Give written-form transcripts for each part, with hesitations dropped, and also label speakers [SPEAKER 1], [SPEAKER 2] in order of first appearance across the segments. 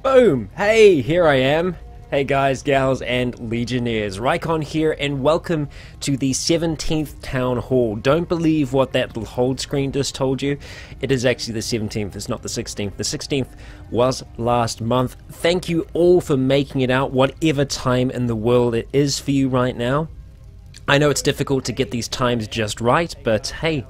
[SPEAKER 1] Boom! Hey, here I am. Hey guys, gals, and Legionnaires. Rycon here, and welcome to the 17th Town Hall. Don't believe what that little hold screen just told you. It is actually the 17th, it's not the 16th. The 16th was last month. Thank you all for making it out, whatever time in the world it is for you right now. I know it's difficult to get these times just right, but hey,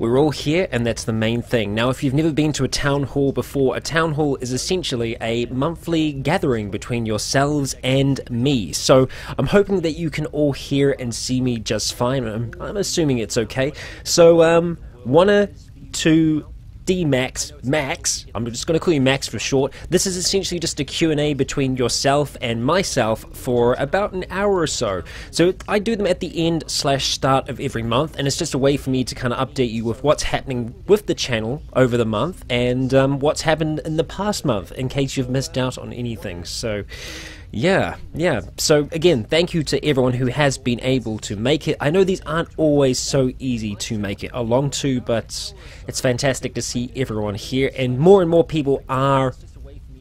[SPEAKER 1] we're all here and that's the main thing. Now, if you've never been to a town hall before, a town hall is essentially a monthly gathering between yourselves and me. So I'm hoping that you can all hear and see me just fine. I'm assuming it's okay. So, wanna to D-Max, Max, I'm just going to call you Max for short. This is essentially just a Q&A between yourself and myself for about an hour or so. So I do them at the end / start of every month, and it's just a way for me to kind of update you with what's happening with the channel over the month and what's happened in the past month in case you've missed out on anything. So yeah. So again, thank you to everyone who has been able to make it. I know these aren't always so easy to make it along to, but it's fantastic to see everyone here, and more people are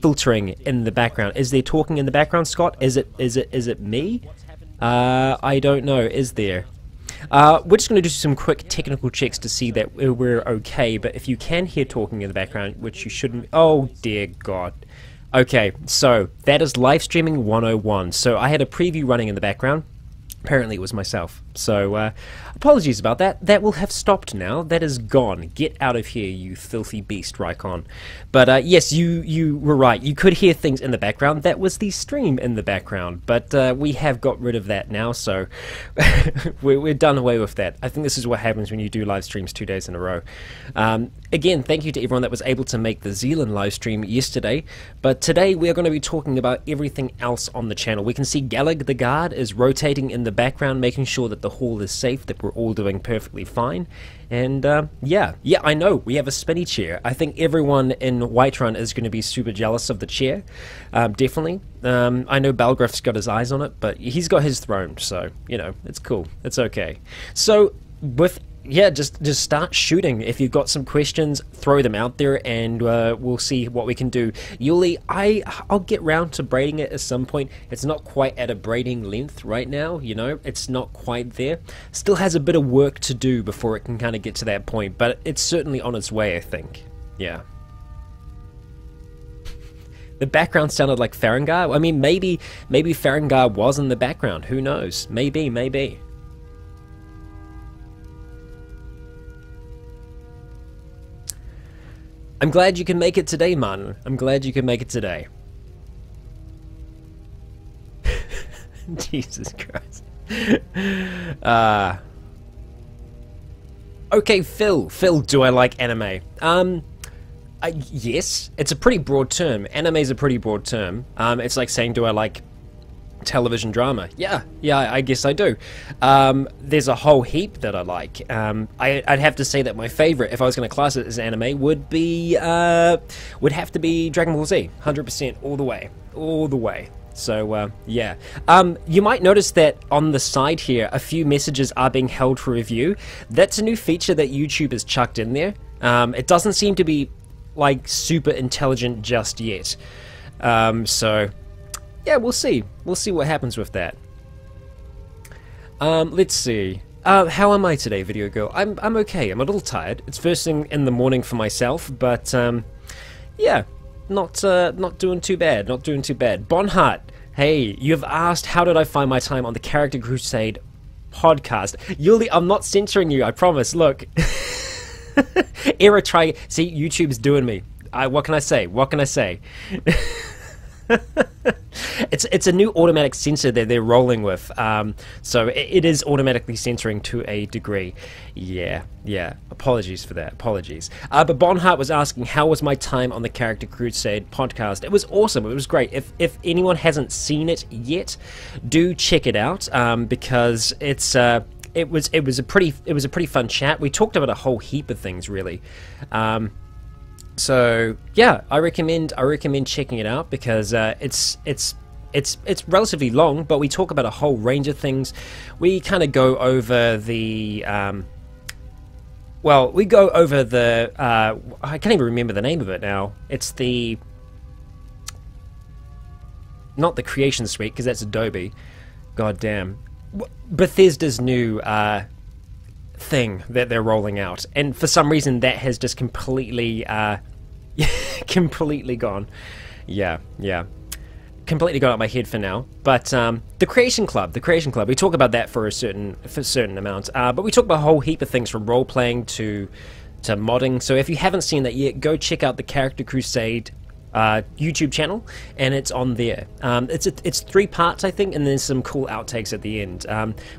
[SPEAKER 1] filtering in the background. Is there talking in the background, Scott? Is it me? I don't know. Is there? We're just going to do some quick technical checks to see that we're okay, but if you can hear talking in the background, which you shouldn't... Oh dear God. Okay, so that is live streaming 101. So I had a preview running in the background. Apparently it was myself. So apologies about that. That will have stopped now. That is gone. Get out of here, you filthy beast, Rycon. But yes, you were right. You could hear things in the background. That was the stream in the background. But we have got rid of that now, so we're done away with that. I think this is what happens when you do live streams 2 days in a row. Again, thank you to everyone that was able to make the Zealand live stream yesterday. But today we are going to be talking about everything else on the channel. We can see Gallag the Guard is rotating in the background, making sure that the hall is safe, that we're all doing perfectly fine. And yeah, I know, we have a spinny chair. I think everyone in Whiterun is going to be super jealous of the chair, definitely. I know Balgruff's got his eyes on it, but he's got his throne, so, you know, it's cool, it's okay. So, just start shooting. If you've got some questions, throw them out there, and we'll see what we can do. Yuli, I'll get round to braiding it at some point. It's not quite at a braiding length right now, you know, it's not quite there. Still has a bit of work to do before it can kind of get to that point, but it's certainly on its way, I think. Yeah. The background sounded like Farengar. I mean, maybe Farengar was in the background. Who knows? Maybe. I'm glad you can make it today, Martin. I'm glad you can make it today. Jesus Christ. Okay, Phil. Phil, do I like anime? Yes. It's a pretty broad term. Anime is a pretty broad term. It's like saying, do I like television drama? Yeah, I guess I do. There's a whole heap that I like. I'd have to say that my favorite, if I was going to class it as anime, would have to be Dragon Ball Z, 100% all the way. So yeah, you might notice that on the side here, a few messages are being held for review. That's a new feature that YouTube has chucked in there. It doesn't seem to be like super intelligent just yet. So yeah, we'll see. We'll see what happens with that. Let's see. How am I today, Video Girl? I'm okay. I'm a little tired. It's first thing in the morning for myself, but yeah, not doing too bad. Not doing too bad. Bonhart, hey, you've asked how did I find my time on the Character Crusade podcast. Yuli, I'm not censoring you. I promise. Look, Era try. See, YouTube's doing me. What can I say? What can I say? It's a new automatic censor that they're rolling with, so it is automatically censoring to a degree. Yeah, apologies for that, apologies. But Bonhart was asking, how was my time on the Character Crusade podcast? It was awesome, it was great. If anyone hasn't seen it yet, do check it out, because it was a pretty fun chat. We talked about a whole heap of things, really. So yeah, I recommend checking it out, because it's relatively long, but we talk about a whole range of things. We kind of go over the Well, we go over the, I can't even remember the name of it now. It's the, not the Creation Suite, because that's Adobe. God damn. Bethesda's new thing that they're rolling out, and for some reason that has just completely completely gone. Yeah, completely got out of my head for now. But the Creation Club, we talk about that for a certain amount, but we talk about a whole heap of things, from role-playing to modding. So if you haven't seen that yet, go check out the Character Crusade YouTube channel, and it's on there. It's 3 parts, I think, and there's some cool outtakes at the end.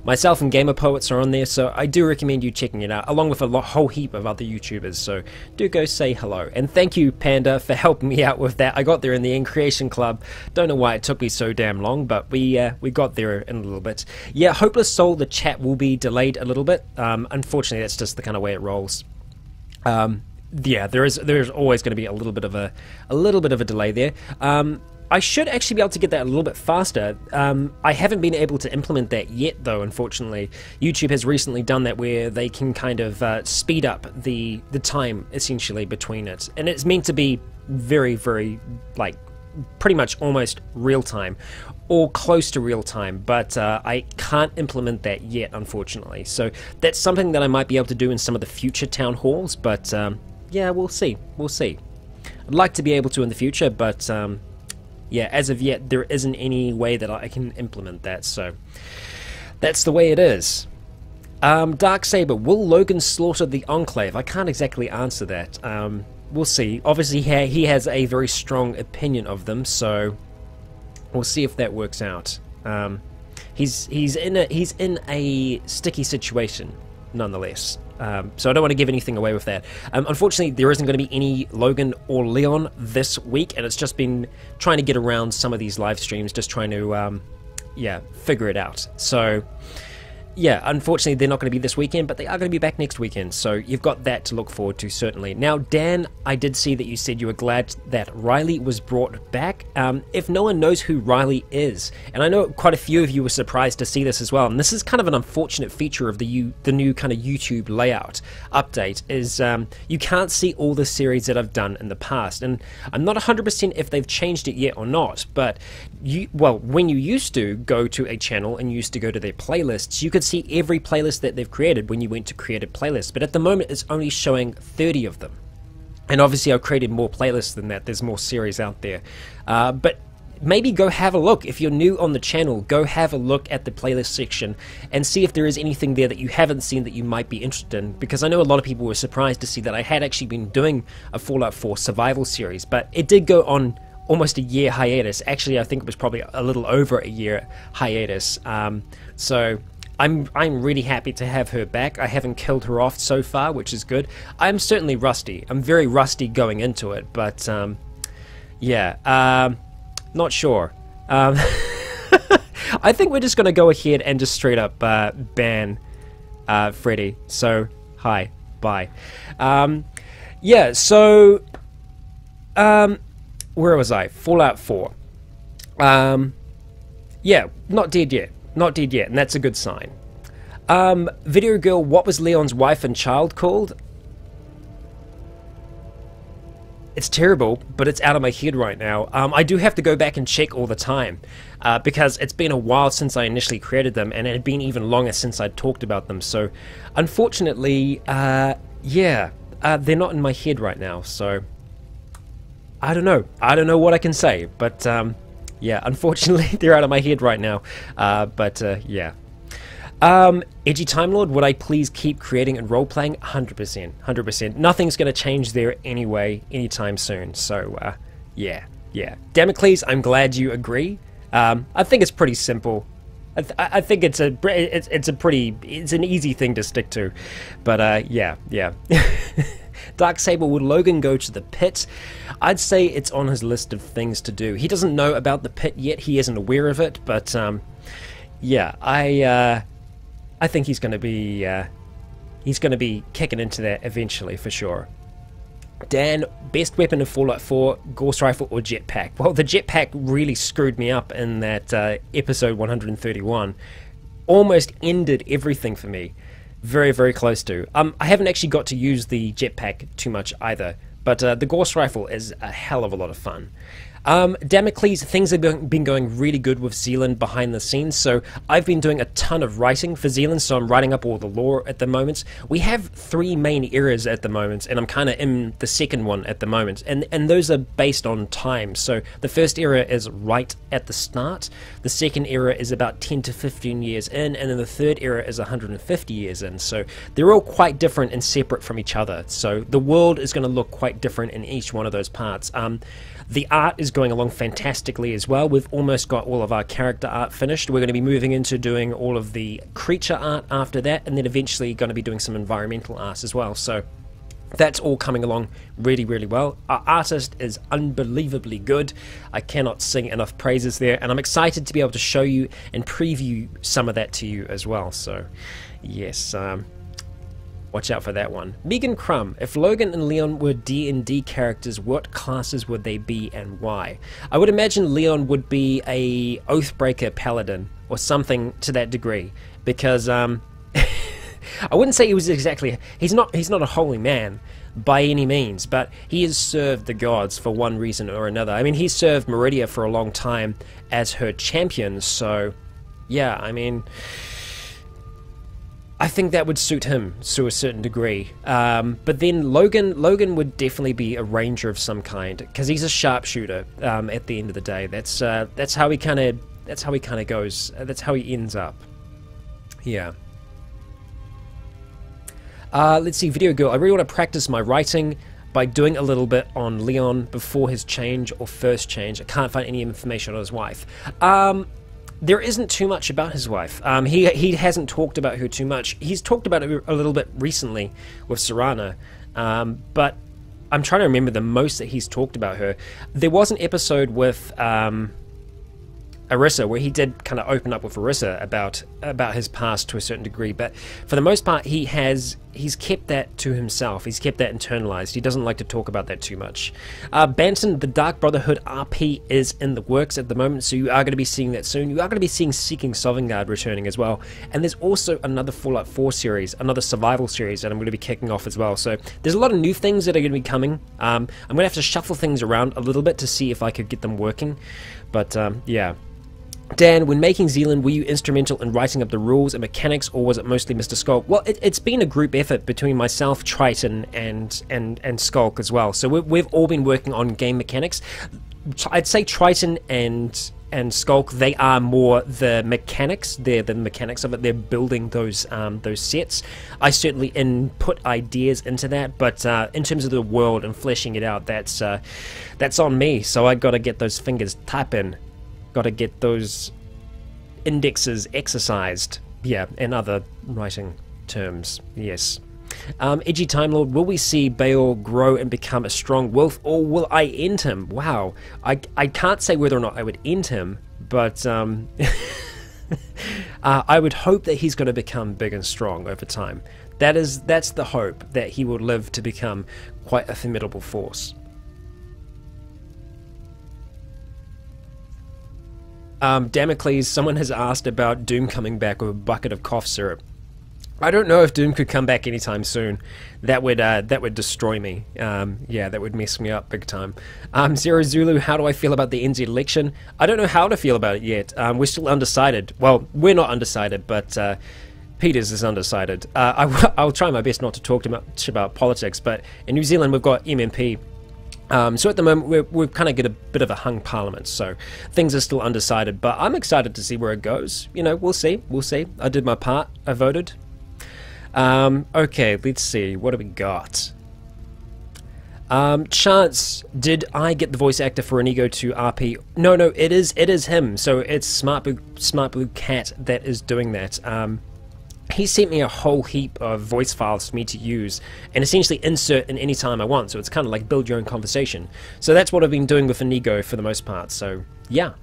[SPEAKER 1] Myself and Gamer Poets are on there, so I do recommend you checking it out, along with a whole heap of other YouTubers, so do go say hello. And thank you, Panda, for helping me out with that. I got there in the end, Creation Club. Don't know why it took me so damn long, but we got there in a little bit. Yeah, Hopeless Soul, the chat will be delayed a little bit. Unfortunately, that's just the kind of way it rolls. Yeah, there's always going to be a little bit of a delay there. I should actually be able to get that a little bit faster. I haven't been able to implement that yet, though, unfortunately. YouTube has recently done that, where they can kind of speed up the time, essentially, between it. And it's meant to be very, very, like, pretty much almost real-time, or close to real-time, but I can't implement that yet, unfortunately. So that's something that I might be able to do in some of the future town halls, but yeah, we'll see. I'd like to be able to in the future, but yeah, as of yet, there isn't any way that I can implement that, so that's the way it is. Darksaber, will Logan slaughter the Enclave? I can't exactly answer that. We'll see. Obviously, he has a very strong opinion of them, so we'll see if that works out. He's in a sticky situation, nonetheless. So I don't want to give anything away with that. Unfortunately, there isn't going to be any Logan or Leon this week, and it's just been trying to get around some of these live streams, just trying to, yeah, figure it out. So, yeah, unfortunately, they're not going to be this weekend, but they are going to be back next weekend, so you've got that to look forward to, certainly. Now, Dan, I did see that you said you were glad that Riley was brought back. If no one knows who Riley is, and I know quite a few of you were surprised to see this as well, and this is kind of an unfortunate feature of the new kind of YouTube layout update, is you can't see all the series that I've done in the past, and I'm not 100% if they've changed it yet or not, but when you used to go to a channel and you used to go to their playlists, you could see every playlist that they've created when you went to create a playlist, but at the moment it's only showing 30 of them. And obviously I've created more playlists than that, there's more series out there. But maybe go have a look. If you're new on the channel, go have a look at the playlist section and see if there is anything there that you haven't seen that you might be interested in, because I know a lot of people were surprised to see that I had actually been doing a Fallout 4 survival series, but it did go on almost a year hiatus. Actually, I think it was probably a little over a year hiatus. So I'm really happy to have her back. I haven't killed her off so far, which is good. I'm certainly rusty. I'm very rusty going into it, but yeah, not sure. I think we're just going to go ahead and just straight up ban Freddy. So, hi, bye. Yeah, so where was I? Fallout 4. Yeah, not dead yet. Not dead yet, and that's a good sign. Video Girl, what was Leon's wife and child called? It's terrible, but it's out of my head right now. I do have to go back and check all the time, because it's been a while since I initially created them, and it had been even longer since I'd talked about them. So, unfortunately, yeah, they're not in my head right now, so I don't know. I don't know what I can say, but yeah, unfortunately, they're out of my head right now. But yeah. Edgy Time Lord, would I please keep creating and role-playing? 100%. 100%. Nothing's going to change there anyway, anytime soon. So, yeah. Damocles, I'm glad you agree. I think it's pretty simple. I think it's an easy thing to stick to. But, yeah. Darksaber, would Logan go to the pit? I'd say it's on his list of things to do. He doesn't know about the pit yet. He isn't aware of it. But, yeah, I think he's going to be kicking into that eventually for sure. Dan, best weapon in Fallout 4, Ghost Rifle or Jetpack? Well, the Jetpack really screwed me up in that episode 131. Almost ended everything for me. Very, very close to. I haven't actually got to use the Jetpack too much either, but the Ghost Rifle is a hell of a lot of fun. Damocles, things have been going really good with Zealand behind the scenes, so I've been doing a ton of writing for Zealand, so I'm writing up all the lore at the moment. We have 3 main eras at the moment, and I'm kind of in the second one at the moment, and those are based on time. So the first era is right at the start, the second era is about 10 to 15 years in, and then the third era is 150 years in, so they're all quite different and separate from each other, so the world is going to look quite different in each one of those parts. The art is going along fantastically as well. We've almost got all of our character art finished. We're going to be moving into doing all of the creature art after that, and then eventually going to be doing some environmental art as well. So that's all coming along really, really well. Our artist is unbelievably good. I cannot sing enough praises there, and I'm excited to be able to show you and preview some of that to you as well. So, yes, watch out for that one. Megan Crumb, if Logan and Leon were D&D characters, what classes would they be and why? I would imagine Leon would be a Oathbreaker Paladin or something to that degree, because I wouldn't say he was exactly... He's not a holy man by any means, but he has served the gods for one reason or another. I mean, he served Meridia for a long time as her champion, so yeah, I mean, I think that would suit him to a certain degree. But then Logan would definitely be a ranger of some kind, because he's a sharpshooter. At the end of the day, that's how he kind of goes. That's how he ends up. Yeah. Let's see, Video Girl. I really want to practice my writing by doing a little bit on Leon before his change or first change. I can't find any information on his wife. There isn't too much about his wife. He hasn't talked about her too much. He's talked about it a little bit recently with Serana, but I'm trying to remember the most that he's talked about her. There was an episode with Arissa where he did kind of open up with Arissa about his past to a certain degree, but for the most part he's kept that to himself. He's kept that internalized. He doesn't like to talk about that too much. Banton, the Dark Brotherhood RP is in the works at the moment, so you are going to be seeing that soon. You are going to be seeing Seeking Sovngarde returning as well, and there's also another Fallout 4 series, another survival series that I'm going to be kicking off as well. So there's a lot of new things that are going to be coming. I'm going to have to shuffle things around a little bit to see if I could get them working, but yeah. Dan, when making Zealand, were you instrumental in writing up the rules and mechanics, or was it mostly Mr. Skulk? Well, it's been a group effort between myself, Triton, and Skulk as well. So we've all been working on game mechanics. I'd say Triton and Skulk, they are more the mechanics. They're the mechanics of it. They're building those sets. I certainly input ideas into that, but in terms of the world and fleshing it out, that's on me. So I got to get those fingers tapping. Got to get those indexes exercised, yeah, and other writing terms, yes. Edgy Time Lord, will we see Baal grow and become a strong wolf, or will I end him? Wow, I can't say whether or not I would end him, but I would hope that he's going to become big and strong over time. That's the hope, that he will live to become quite a formidable force. Damocles, someone has asked about Doom coming back with a bucket of cough syrup. I don't know if Doom could come back anytime soon. That would destroy me. Yeah, that would mess me up big time. Zero Zulu, how do I feel about the NZ election? I don't know how to feel about it yet. We're still undecided. Well, we're not undecided, but Peters is undecided. I'll try my best not to talk too much about politics, but in New Zealand we've got MMP. So at the moment we've kind of got a bit of a hung parliament, so things are still undecided, but I'm excited to see where it goes. You know, we'll see. I did my part. I voted. Okay, let's see. What do we got? Chance, did I get the voice actor for Inigo to RP? No, it is him. So it's Smart Blue Cat that is doing that. He sent me a whole heap of voice files for me to use and essentially insert in any time I want, so it's kind of like build your own conversation. So that's what I've been doing with Inigo for the most part, so yeah.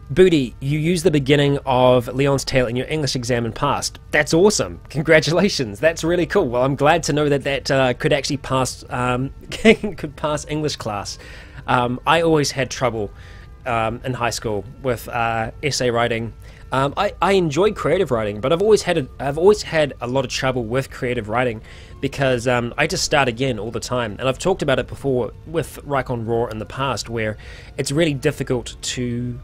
[SPEAKER 1] Booty, you used the beginning of Leon's Tale in your English exam and passed. That's awesome. Congratulations. That's really cool. Well, I'm glad to know that could actually pass, could pass English class. I always had trouble in high school with essay writing. I enjoy creative writing, but I've always had a lot of trouble with creative writing because I just start again all the time, and I've talked about it before with Rycon Raw in the past, where it's really difficult to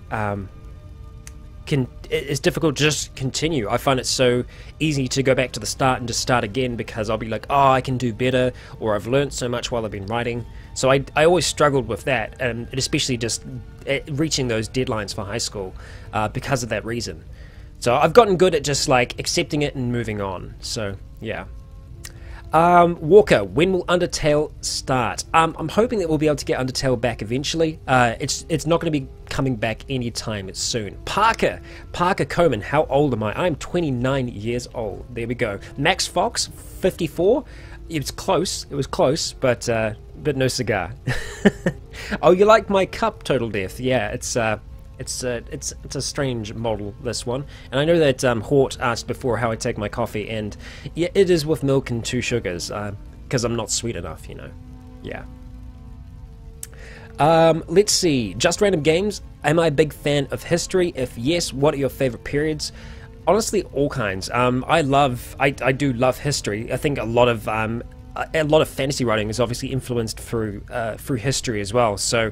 [SPEAKER 1] it's difficult to just continue. I find it so easy to go back to the start and just start again because I'll be like, oh, I can do better, or I've learned so much while I've been writing. So I always struggled with that, and especially just reaching those deadlines for high school because of that reason. So I've gotten good at just like accepting it and moving on. So yeah. Walker, when will Undertale start? I'm hoping that we'll be able to get Undertale back eventually. It's not going to be coming back anytime soon. Parker Coman, how old am I? I'm 29 years old. There we go. Max Fox, 54. It was close, but no cigar. Oh, you like my cup, Total Death? Yeah, it's a strange model, this one. And I know that Hort asked before how I take my coffee, and yeah, it is with milk and 2 sugars, because I'm not sweet enough, you know. Yeah. Let's see. Just Random Games. Am I a big fan of history? If yes, what are your favorite periods? Honestly, all kinds. I do love history. I think a lot of fantasy writing is obviously influenced through history as well. So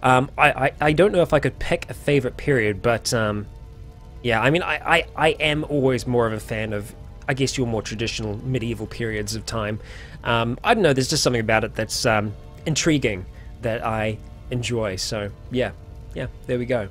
[SPEAKER 1] I don't know if I could pick a favorite period, but yeah, I mean, I am always more of a fan of, I guess, your more traditional medieval periods of time. I don't know, there's just something about it that's intriguing that I enjoy. So yeah, there we go.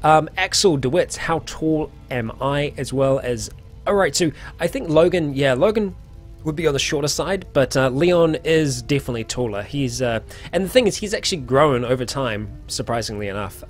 [SPEAKER 1] Axel DeWitt's, how tall am I, as well as... Alright, so I think Logan would be on the shorter side, but Leon is definitely taller. He's and the thing is, he's actually grown over time, surprisingly enough.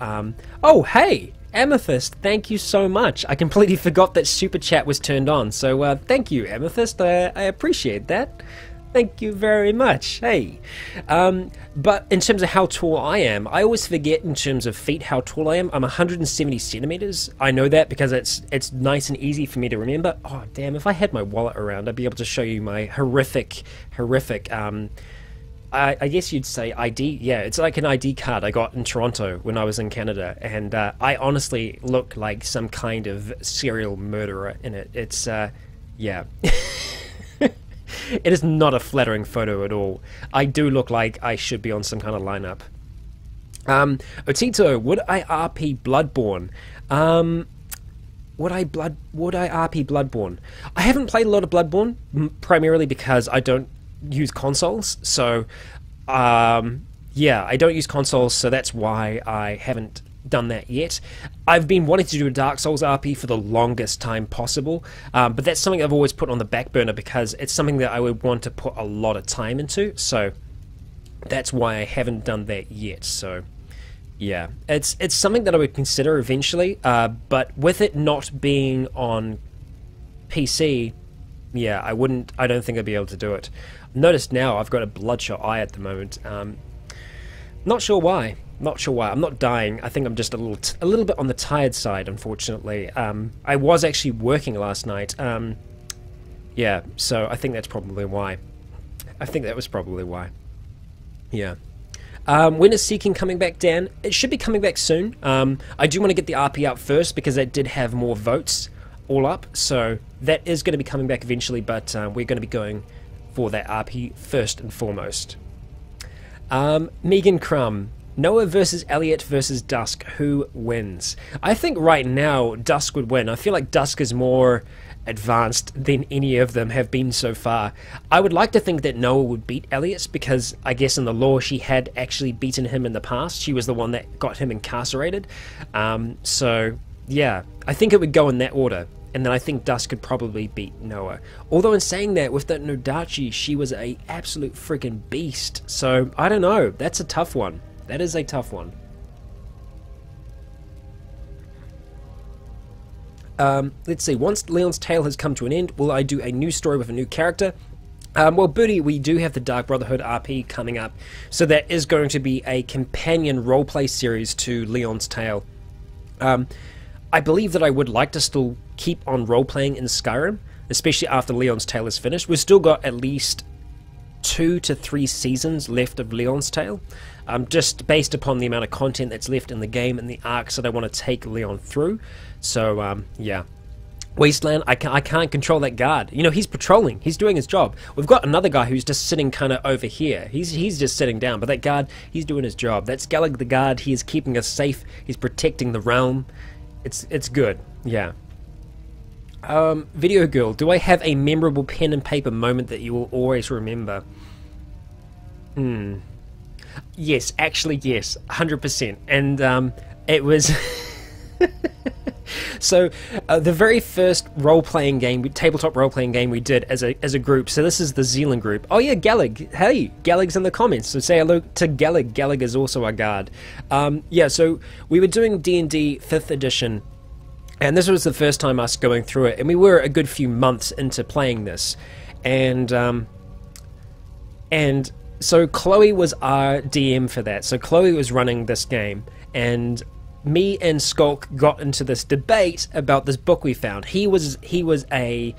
[SPEAKER 1] Oh, hey! Amethyst, thank you so much. I completely forgot that Super Chat was turned on, so thank you, Amethyst. I appreciate that. Thank you very much. Hey. But in terms of how tall I am, I always forget in terms of feet how tall I am. I'm 170 centimeters. I know that because it's nice and easy for me to remember. Oh, damn, if I had my wallet around, I'd be able to show you my horrific, I guess you'd say ID. Yeah, it's like an ID card I got in Toronto when I was in Canada, and I honestly look like some kind of serial murderer in it. It's, yeah. It is not a flattering photo at all. I do look like I should be on some kind of lineup. Otito, would I RP Bloodborne? Would I RP Bloodborne? I haven't played a lot of Bloodborne, primarily because I don't use consoles. So, yeah, I don't use consoles, so that's why I haven't done that yet. I've been wanting to do a Dark Souls RP for the longest time possible, but that's something I've always put on the back burner because it's something that I would want to put a lot of time into, so that's why I haven't done that yet. So yeah, it's something that I would consider eventually, but with it not being on PC, yeah, I don't think I'd be able to do it. Notice now I've got a bloodshot eye at the moment. Not sure why. I'm not dying. I think I'm just a little bit on the tired side, unfortunately. I was actually working last night. Yeah, so I think that's probably why. I think that was probably why. Yeah. When is Seeking coming back, Dan? It should be coming back soon. I do want to get the RP out first because it did have more votes all up. So that is going to be coming back eventually, but we're going to be going for that RP first and foremost. Megan Crumb. Noah versus Elliot versus Dusk. Who wins? I think right now Dusk would win. I feel like Dusk is more advanced than any of them have been so far. I would like to think that Noah would beat Elliot because I guess in the lore she had actually beaten him in the past. She was the one that got him incarcerated. So yeah, I think it would go in that order. And then I think Dusk could probably beat Noah. Although in saying that, with that Nodachi, she was a absolute freaking beast. So I don't know. That's a tough one. That is a tough one. Let's see. Once Leon's Tale has come to an end, will I do a new story with a new character? Well, Booty, we do have the Dark Brotherhood RP coming up. So that is going to be a companion roleplay series to Leon's Tale. I believe that I would like to still keep on role-playing in Skyrim, especially after Leon's Tale is finished. We've still got at least 2 to 3 seasons left of Leon's Tale, just based upon the amount of content that's left in the game and the arcs that I want to take Leon through. So yeah. Wasteland, I can't control that guard. You know, he's patrolling. He's doing his job. We've got another guy who's just sitting kind of over here. He's just sitting down. But that guard, he's doing his job. That's Gallagher the guard. He is keeping us safe. He's protecting the realm. It's good. Yeah. Video Girl, do I have a memorable pen and paper moment that you will always remember? Yes, actually, yes. 100%. And it was... So, the very first role-playing game, tabletop role-playing game we did as a group, so this is the Zealand group. Oh yeah, Gallag. Hey, Gallag's in the comments, so say hello to Gallag. Gallag is also our guard. Yeah, so we were doing D&D 5th edition, and this was the first time us going through it, and we were a good few months into playing this. And so Chloe was our DM for that, so Chloe was running this game, and... me and Skulk got into this debate about this book we found. He was a...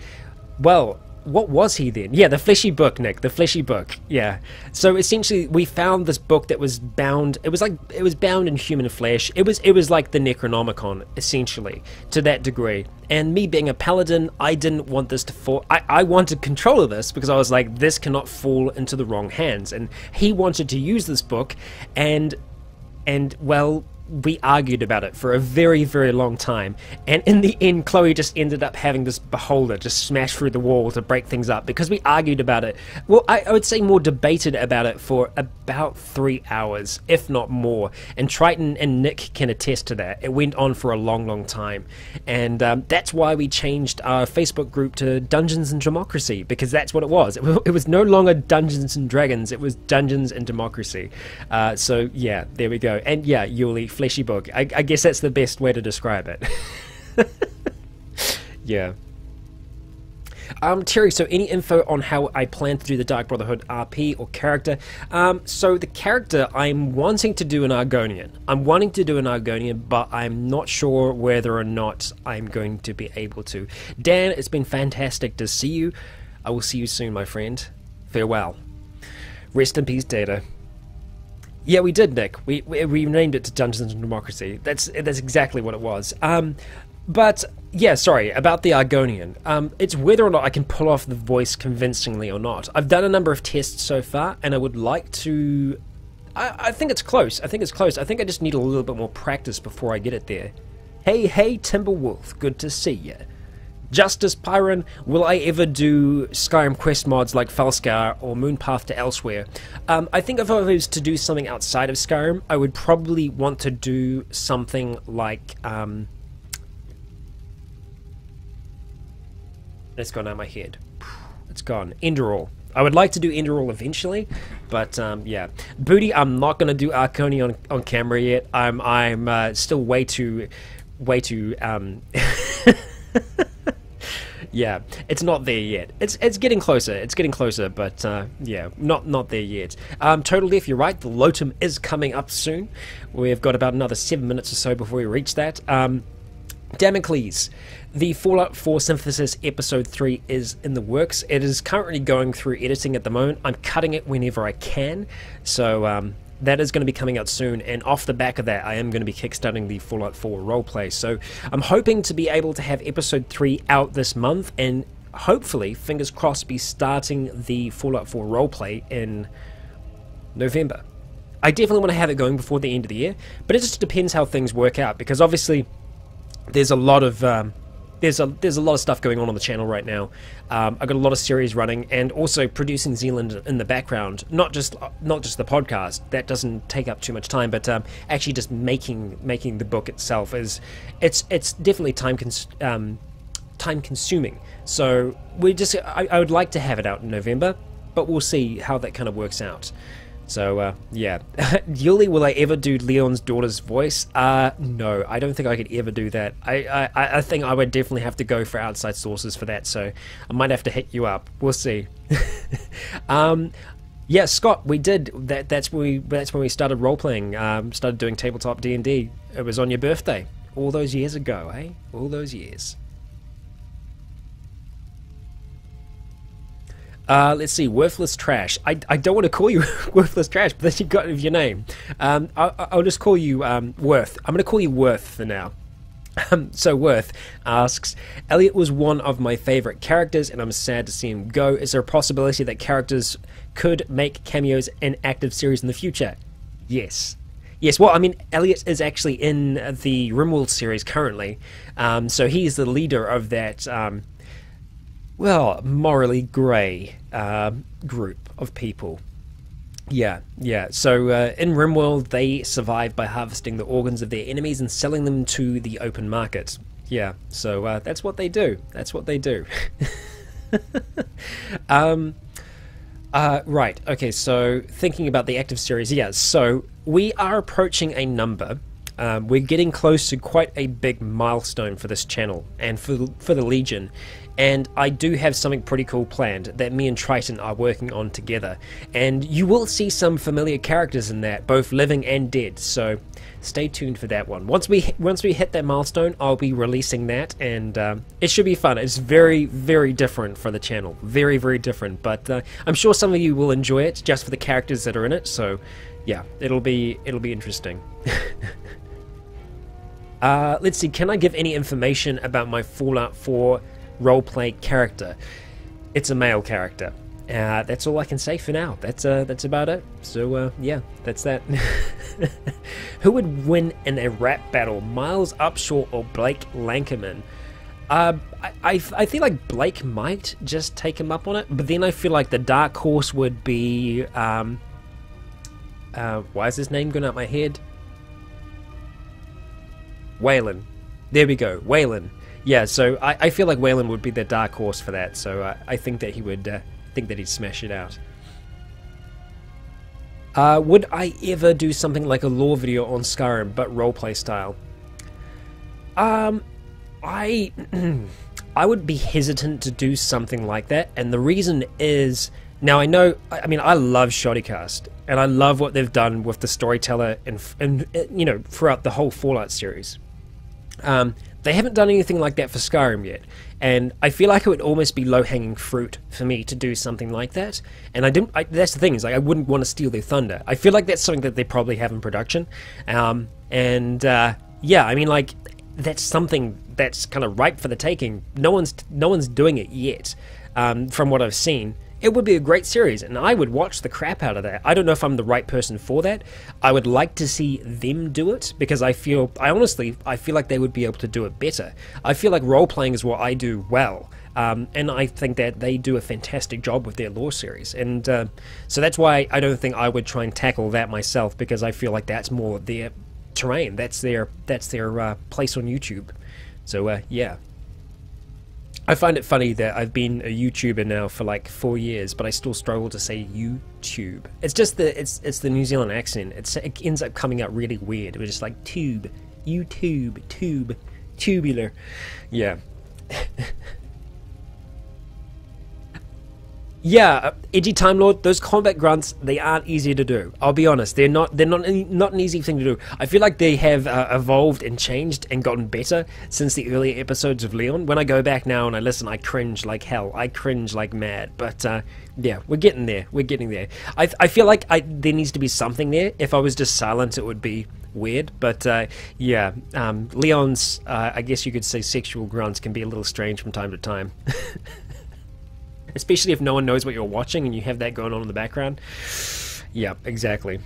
[SPEAKER 1] Well, what was he then? Yeah, the fleshy book, Nick. The fleshy book. Yeah. So essentially, we found this book that was bound... It was bound in human flesh. It was like the Necronomicon, essentially, to that degree. And me being a paladin, I didn't want this to fall... I wanted control of this because I was like, this cannot fall into the wrong hands. And he wanted to use this book, and well... we argued about it for a very, very long time, and in the end Chloe just ended up having this beholder just smash through the wall to break things up because we argued about it. Well, I would say more debated about it for about 3 hours, if not more, and Triton and Nick can attest to that. It went on for a long, long time, and that's why we changed our Facebook group to Dungeons and Democracy, because that's what it was. It was no longer Dungeons and Dragons, it was Dungeons and Democracy. So yeah, there we go. And yeah, Yuli, fleshy book. I guess that's the best way to describe it. Yeah. Terry, so any info on how I plan to do the Dark Brotherhood RP or character? So the character, I'm wanting to do an Argonian. But I'm not sure whether or not I'm going to be able to. Dan, it's been fantastic to see you. I will see you soon, my friend. Farewell. Rest in peace, Data. Yeah, we did, Nick. We named it to Dungeons and Democracy. That's exactly what it was. But yeah, sorry about the Argonian. It's whether or not I can pull off the voice convincingly or not. I've done a number of tests so far, and I would like to. I think it's close. I think I just need a little bit more practice before I get it there. Hey, Timberwolf. Good to see you. Justice Pyron, will I ever do Skyrim quest mods like Falskar or Moonpath to Elsewhere? I think if I was to do something outside of Skyrim, I would probably want to do something like... It's gone out of my head. It's gone. Enderall. I would like to do Enderall eventually, but yeah. Booty, I'm not going to do Arconi on camera yet. I'm still way too... Yeah, it's not there yet. It's getting closer, but yeah, not there yet. Total Death, you're right, the Lotum is coming up soon. We've got about another 7 minutes or so before we reach that. Damocles, the Fallout 4 Synthesis Episode 3 is in the works. It is currently going through editing at the moment. I'm cutting it whenever I can, so that is going to be coming out soon, and off the back of that, I am going to be kickstarting the Fallout 4 roleplay. So I'm hoping to be able to have Episode 3 out this month, and hopefully, fingers crossed, be starting the Fallout 4 roleplay in November. I definitely want to have it going before the end of the year, but it just depends how things work out, because obviously there's a lot of there's a lot of stuff going on the channel right now. I've got a lot of series running, and also producing Zealand in the background. Not just the podcast, that doesn't take up too much time, but actually just making the book itself is it's definitely time consuming. So I would like to have it out in November, but we'll see how that kind of works out. So, yeah. Yuli, will I ever do Leon's daughter's voice? No, I don't think I could ever do that. I think I would definitely have to go for outside sources for that, so I might have to hit you up. We'll see. Yeah, Scott, we did. That's when we started role-playing, started doing Tabletop D&D. It was on your birthday. All those years ago, eh? All those years. Let's see, worthless trash. I don't want to call you worthless trash, but then you got your name. I'll just call you Worth. I'm going to call you Worth for now. So Worth asks, Elliot was one of my favourite characters and I'm sad to see him go. Is there a possibility that characters could make cameos in active series in the future? Yes. Yes, well, I mean, Elliot is actually in the Rimworld series currently, so he's the leader of that, well, morally grey group of people. Yeah. So in Rimworld, they survive by harvesting the organs of their enemies and selling them to the open market. Yeah, so that's what they do. That's what they do. Right, okay, so thinking about the active series, yeah, so we are approaching a number. We're getting close to quite a big milestone for this channel and for the Legion, and I do have something pretty cool planned that me and Triton are working on together, and you will see some familiar characters in that, both living and dead, so stay tuned for that one. Once we hit that milestone, I'll be releasing that, and it should be fun. It's very, very different for the channel, very, very different, but I'm sure some of you will enjoy it just for the characters that are in it, so yeah, it'll be interesting. Let's see, can I give any information about my Fallout 4 roleplay character? It's a male character. That's all I can say for now. That's about it. So yeah, that's that. Who would win in a rap battle, Miles Upshaw or Blake Lankerman? I feel like Blake might just take him up on it, but then I feel like the dark horse would be why is his name going out my head? Waylon. There we go, Waylon. Yeah, so I feel like Waylon would be the dark horse for that, so I think that he would think that he'd smash it out. Would I ever do something like a lore video on Skyrim, but roleplay style? I would be hesitant to do something like that, and the reason is, now I mean, I love Shoddycast, and I love what they've done with the storyteller and you know, throughout the whole Fallout series. They haven't done anything like that for Skyrim yet, and I feel like it would almost be low-hanging fruit for me to do something like that. And that's the thing, is like I wouldn't want to steal their thunder. I feel like that's something that they probably have in production, yeah, I mean, like, that's something that's kind of ripe for the taking. No one's doing it yet, from what I've seen. It would be a great series, and I would watch the crap out of that. I don't know if I'm the right person for that. I would like to see them do it, because I honestly feel like they would be able to do it better. I feel like role-playing is what I do well, and I think that they do a fantastic job with their lore series. And so that's why I don't think I would try and tackle that myself, because I feel like that's more their terrain. That's their place on YouTube. So, yeah. I find it funny that I've been a YouTuber now for like 4 years, but I still struggle to say YouTube. It's just it's the New Zealand accent. It ends up coming out really weird. It was just like tube, YouTube, tube, tubular. Yeah. Yeah, Edgy Time Lord, those combat grunts, they aren't easy to do. I'll be honest, they're not an easy thing to do. I feel like they have evolved and changed and gotten better since the earlier episodes of Leon. When I go back now and I listen, I cringe like hell. I cringe like mad. But yeah, we're getting there. We're getting there. I feel like there needs to be something there. If I was just silent, it would be weird. But yeah, Leon's, I guess you could say, sexual grunts can be a little strange from time to time. Especially if no one knows what you're watching and you have that going on in the background. Yeah, exactly.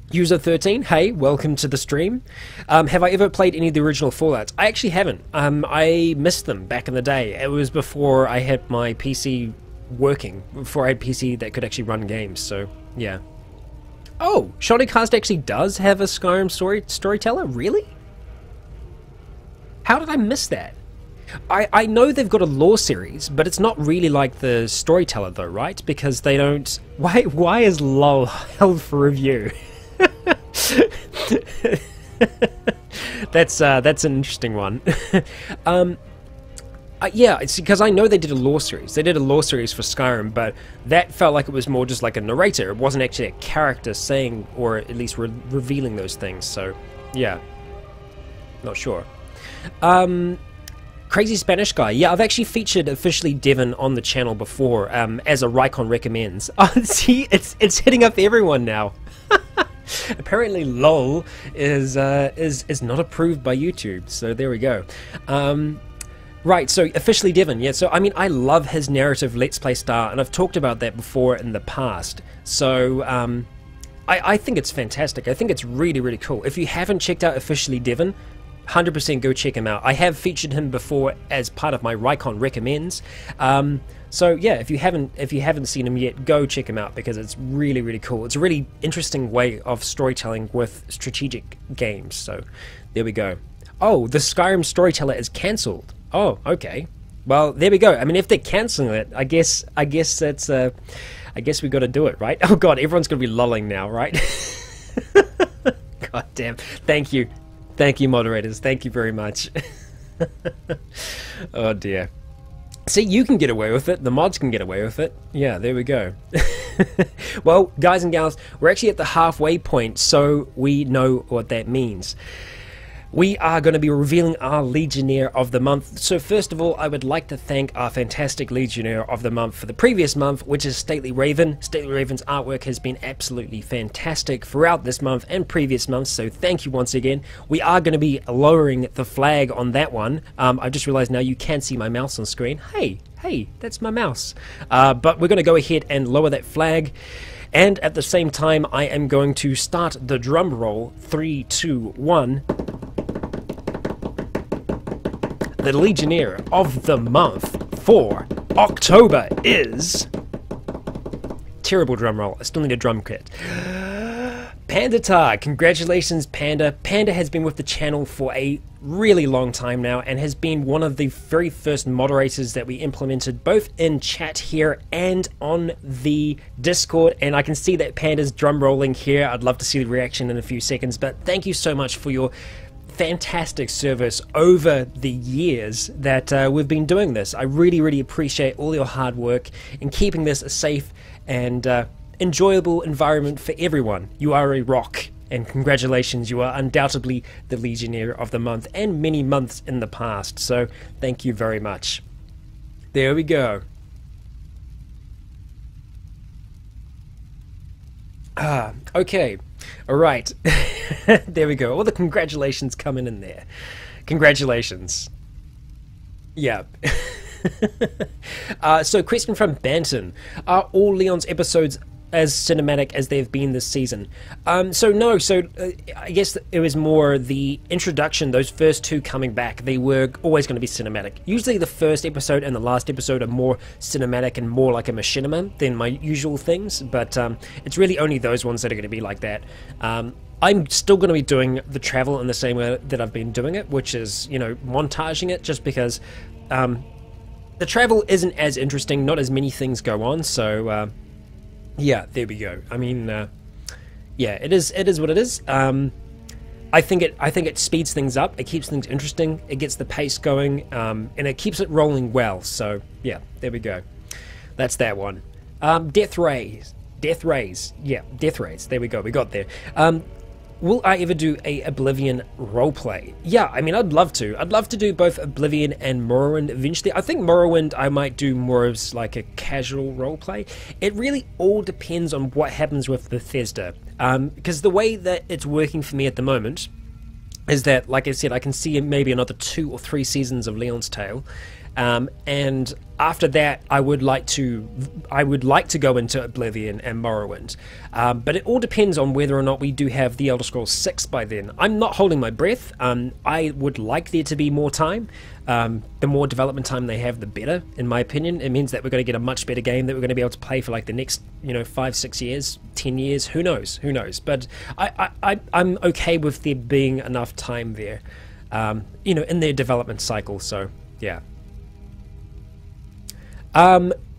[SPEAKER 1] User 13, hey, welcome to the stream. Have I ever played any of the original Fallouts? I actually haven't. I missed them back in the day. It was before I had my PC working, before I had a PC that could actually run games, so yeah. Oh, Shoddycast actually does have a Skyrim storyteller? Really? How did I miss that? I know they've got a lore series, but it's not really like the storyteller though, right? Because they don't... Why is LOL held for review? That's an interesting one. Yeah, it's because I know they did a lore series. They did a lore series for Skyrim, but that felt like it was more just like a narrator. It wasn't actually a character saying, or at least revealing those things, so yeah. Not sure. Crazy Spanish Guy. Yeah, I've actually featured officially Devon on the channel before as a Rycon Recommends. Oh, see, it's hitting up everyone now. Apparently LOL is not approved by YouTube, so there we go. Right, so officially Devon, yeah, so I mean, I love his narrative Let's Play style, and I've talked about that before in the past, so I think it's fantastic. I think it's really, really cool. If you haven't checked out officially Devon, 100% go check him out. I have featured him before as part of my Rycon Recommends, so yeah, if you haven't seen him yet, go check him out because it's really, really cool. It's a really interesting way of storytelling with strategic games, so there we go. Oh, the Skyrim storyteller is cancelled. Oh, okay. Well, there we go. I mean, if they're cancelling it, I guess that's I guess we got to do it, right? Oh god, everyone's gonna be lolling now, right? God damn. Thank you, moderators. Thank you very much. Oh dear. See, you can get away with it. The mods can get away with it. Yeah, there we go. Well, guys and gals, we're actually at the halfway point, so we know what that means. We are going to be revealing our Legionnaire of the month. So first of all, I would like to thank our fantastic Legionnaire of the month for the previous month, which is Stately Raven. Stately Raven's artwork has been absolutely fantastic throughout this month and previous months, so thank you once again. We are going to be lowering the flag on that one. I just realized now you can see my mouse on screen. Hey, that's my mouse. But we're going to go ahead and lower that flag. And at the same time, I am going to start the drum roll. 3, 2, 1. The Legionnaire of the month for October is... Terrible drum roll. I still need a drum kit. Pandatar. Congratulations, Panda. Panda has been with the channel for a really long time now and has been one of the very first moderators that we implemented both in chat here and on the Discord, and I can see that Panda's drum rolling here. I'd love to see the reaction in a few seconds, but thank you so much for your fantastic service over the years that we've been doing this. I really, really appreciate all your hard work in keeping this a safe and enjoyable environment for everyone. You are a rock, and congratulations, you are undoubtedly the Legionnaire of the month and many months in the past, so thank you very much. There we go. Okay. Alright. There we go. All the congratulations coming in there. Congratulations. Yeah. So, question from Banton. Are all Leon's episodes as cinematic as they've been this season? So no, I guess it was more the introduction, those first two coming back, they were always going to be cinematic. Usually the first episode and the last episode are more cinematic and more like a machinima than my usual things, but it's really only those ones that are going to be like that. I'm still going to be doing the travel in the same way that I've been doing it, which is, you know, montaging it, just because the travel isn't as interesting, not as many things go on, so yeah, there we go. I mean, yeah, it is what it is. I think it speeds things up. It keeps things interesting. It gets the pace going, and it keeps it rolling well. So yeah, there we go. That's that one. Death Rays. Yeah, Death Rays. There we go. We got there. Will I ever do a Oblivion roleplay? Yeah, I mean, I'd love to. I'd love to do both Oblivion and Morrowind eventually. I think Morrowind I might do more as like a casual roleplay. It really all depends on what happens with Bethesda. Because the way that it's working for me at the moment is that, like I said, I can see maybe another 2 or 3 seasons of Leon's Tale. And after that, I would like to go into Oblivion and Morrowind, but it all depends on whether or not we do have the Elder Scrolls 6 by then. I'm not holding my breath. I would like there to be more time. The more development time they have, the better, in my opinion. It means that we're going to get a much better game that we're going to be able to play for like the next, 5, 6 years, 10 years. Who knows? But I'm okay with there being enough time there, in their development cycle. So yeah.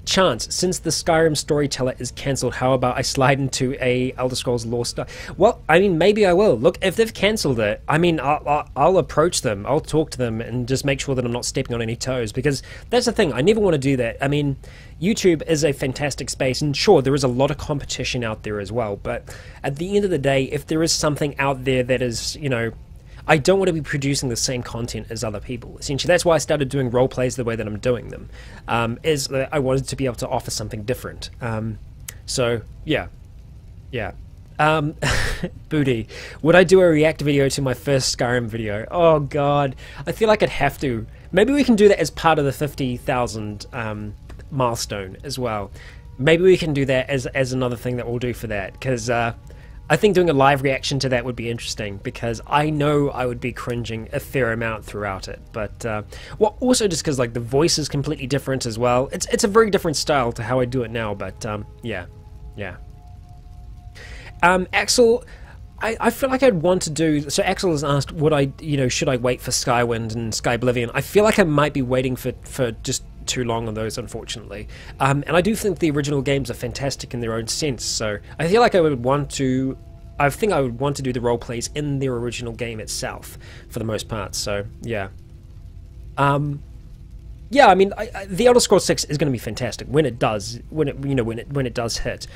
[SPEAKER 1] Chance, since the Skyrim storyteller is cancelled, how about I slide into a Elder Scrolls lore stuff? Well, I mean, maybe I will. Look, if they've cancelled it, I mean, I'll approach them, I'll talk to them, and just make sure that I'm not stepping on any toes, because that's the thing, I never want to do that. I mean, YouTube is a fantastic space, and sure, there is a lot of competition out there as well, but at the end of the day, if there is something out there that is, I don't want to be producing the same content as other people. Essentially, that's why I started doing role plays the way that I'm doing them. Is that I wanted to be able to offer something different. So yeah. Booty, would I do a react video to my first Skyrim video? Oh god, I feel like I'd have to. Maybe we can do that as part of the 50,000 milestone as well. Maybe we can do that as another thing that we'll do for that, because I think doing a live reaction to that would be interesting, because I know I would be cringing a fair amount throughout it. But well, also just because like the voice is completely different as well. It's a very different style to how I do it now. But yeah. Axel, I feel like I'd want to do. So Axel has asked, would I, should I wait for Skywind and Skyblivion? I feel like I might be waiting for just too long on those, unfortunately. And I do think the original games are fantastic in their own sense. So I feel like I would want to. I think I would want to do the role plays in their original game itself for the most part. So yeah. Yeah, I mean, the Elder Scrolls 6 is going to be fantastic when it does, when it does hit.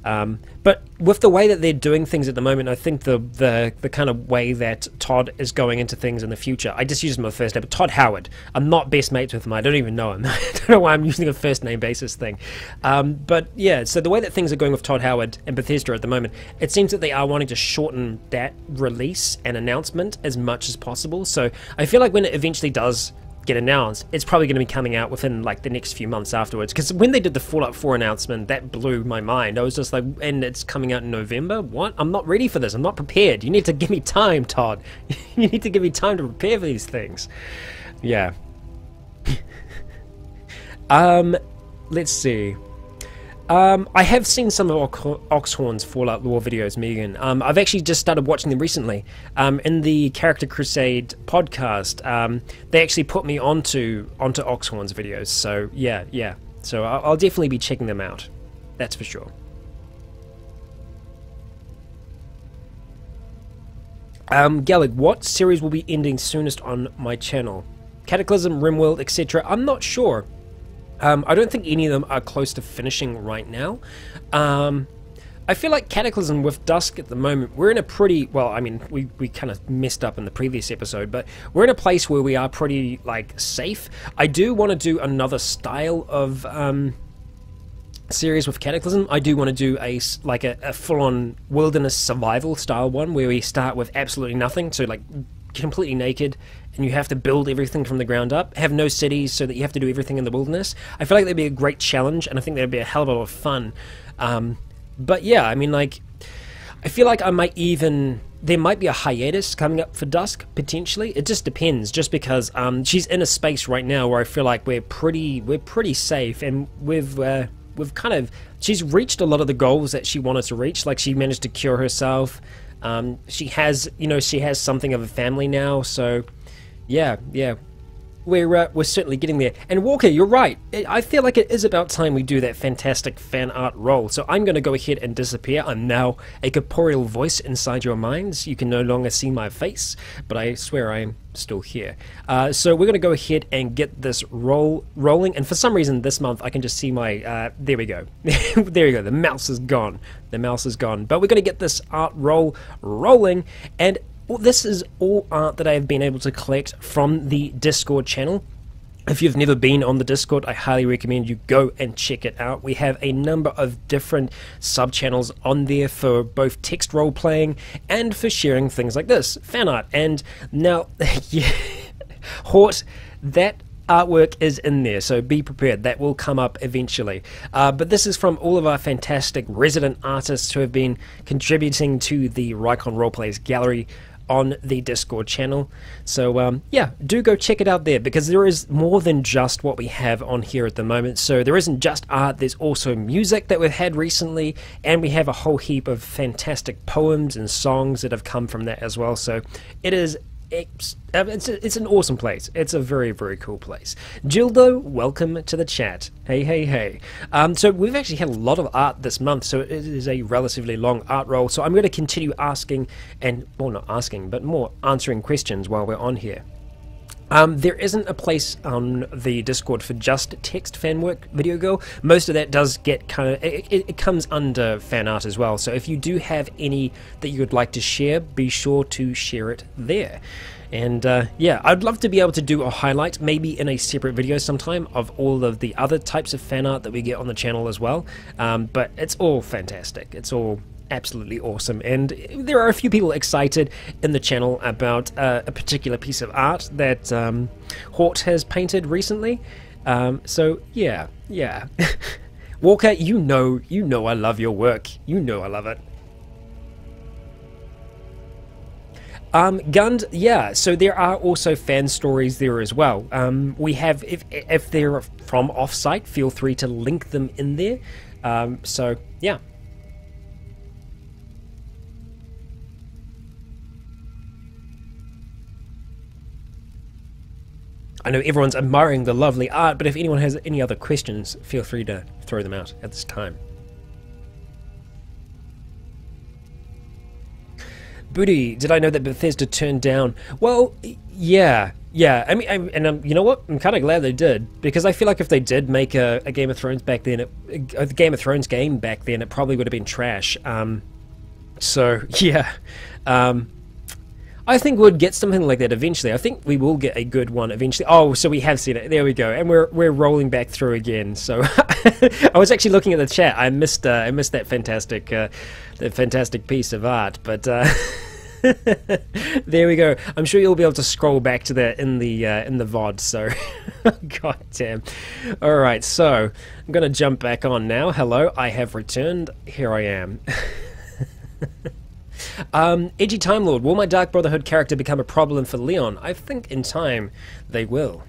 [SPEAKER 1] But with the way that they're doing things at the moment, I think the kind of way that Todd is going into things in the future, I just used him on the first name, but Todd Howard. I'm not best mates with him. I don't even know him. I don't know why I'm using a first name basis thing. But yeah, so the way that things are going with Todd Howard and Bethesda at the moment, it seems that they are wanting to shorten that release and announcement as much as possible. So I feel like when it eventually does get announced, it's probably going to be coming out within like the next few months afterwards, because when they did the Fallout 4 announcement, that blew my mind. I was just like, and it's coming out in November? What? I'm not ready for this. I'm not prepared. You need to give me time, Todd. You need to give me time to prepare for these things. Yeah. Let's see. I have seen some of Oxhorn's Fallout lore videos, Megan. I've actually just started watching them recently. In the Character Crusade podcast, they actually put me onto Oxhorn's videos. So yeah. So I'll definitely be checking them out. That's for sure. Gallic, what series will be ending soonest on my channel? Cataclysm, Rimworld, etc. I'm not sure. I don't think any of them are close to finishing right now. I feel like Cataclysm with Dusk at the moment, we're in a pretty, well, I mean, we kind of messed up in the previous episode, but we're in a place where we are pretty, like, safe. I do want to do another style of series with Cataclysm. I do want to do a full-on wilderness survival style one, where we start with absolutely nothing, so, like, completely naked, and you have to build everything from the ground up, have no cities, so that you have to do everything in the wilderness. I feel like that'd be a great challenge, and I think that'd be a hell of a lot of fun. But yeah, I mean, like, I feel like there might be a hiatus coming up for Dusk, potentially. It just depends, just because she's in a space right now where I feel like we're pretty safe, and we've kind of, she's reached a lot of the goals that she wanted to reach. Like, she managed to cure herself. She has something of a family now, so yeah, we're certainly getting there. And Walker, you're right. I feel like it is about time we do that fantastic fan art role. So I'm going to go ahead and disappear. I'm now a corporeal voice inside your minds. You can no longer see my face, but I swear I am still here. So we're going to go ahead and get this rolling. And for some reason this month I can just see my... there we go. There we go. The mouse is gone. The mouse is gone. But we're going to get this art rolling. And this is all art that I have been able to collect from the Discord channel. If you've never been on the Discord, I highly recommend you go and check it out. We have a number of different sub-channels on there for both text role-playing and for sharing things like this, fan art. And now, yeah, Hort, that artwork is in there, so be prepared. That will come up eventually. But this is from all of our fantastic resident artists who have been contributing to the Rycon Roleplays gallery on the Discord channel. So yeah, do go check it out there, because there is more than just what we have on here at the moment. So there isn't just art, there's also music that we've had recently, and we have a whole heap of fantastic poems and songs that have come from that as well. So it is it's an awesome place. It's a very, very cool place. Gildo, welcome to the chat. Hey. So we've actually had a lot of art this month, so it is a relatively long art roll. So I'm going to continue asking, and, well, not asking, but more answering questions while we're on here. There isn't a place on the Discord for just text fan work, Video Girl. Most of that does get kind of... It comes under fan art as well. So if you do have any that you would like to share, be sure to share it there. And yeah, I'd love to be able to do a highlight, maybe in a separate video sometime, of all of the other types of fan art that we get on the channel as well. But it's all fantastic. It's all absolutely awesome, and there are a few people excited in the channel about a particular piece of art that Hort has painted recently. So yeah. Walker, you know I love your work. You know I love it. Gund, yeah, so there are also fan stories there as well. We have, if they're from off-site, feel free to link them in there. So yeah. I know everyone's admiring the lovely art, but if anyone has any other questions, feel free to throw them out at this time. Booty, did I know that Bethesda turned down? Well, yeah. I mean, you know what? I'm kind of glad they did, because I feel like if they did make a Game of Thrones back then, a Game of Thrones game back then, it probably would have been trash. So yeah. I think we'll get something like that eventually. I think we will get a good one eventually. Oh, so we have seen it. There we go. And we're rolling back through again. So I was actually looking at the chat. I missed that fantastic piece of art. But there we go. I'm sure you'll be able to scroll back to that in the VOD. So god damn. All right. So I'm gonna jump back on now. Hello. I have returned. Here I am. Edgy Time Lord, will my Dark Brotherhood character become a problem for Leon? I think in time they will.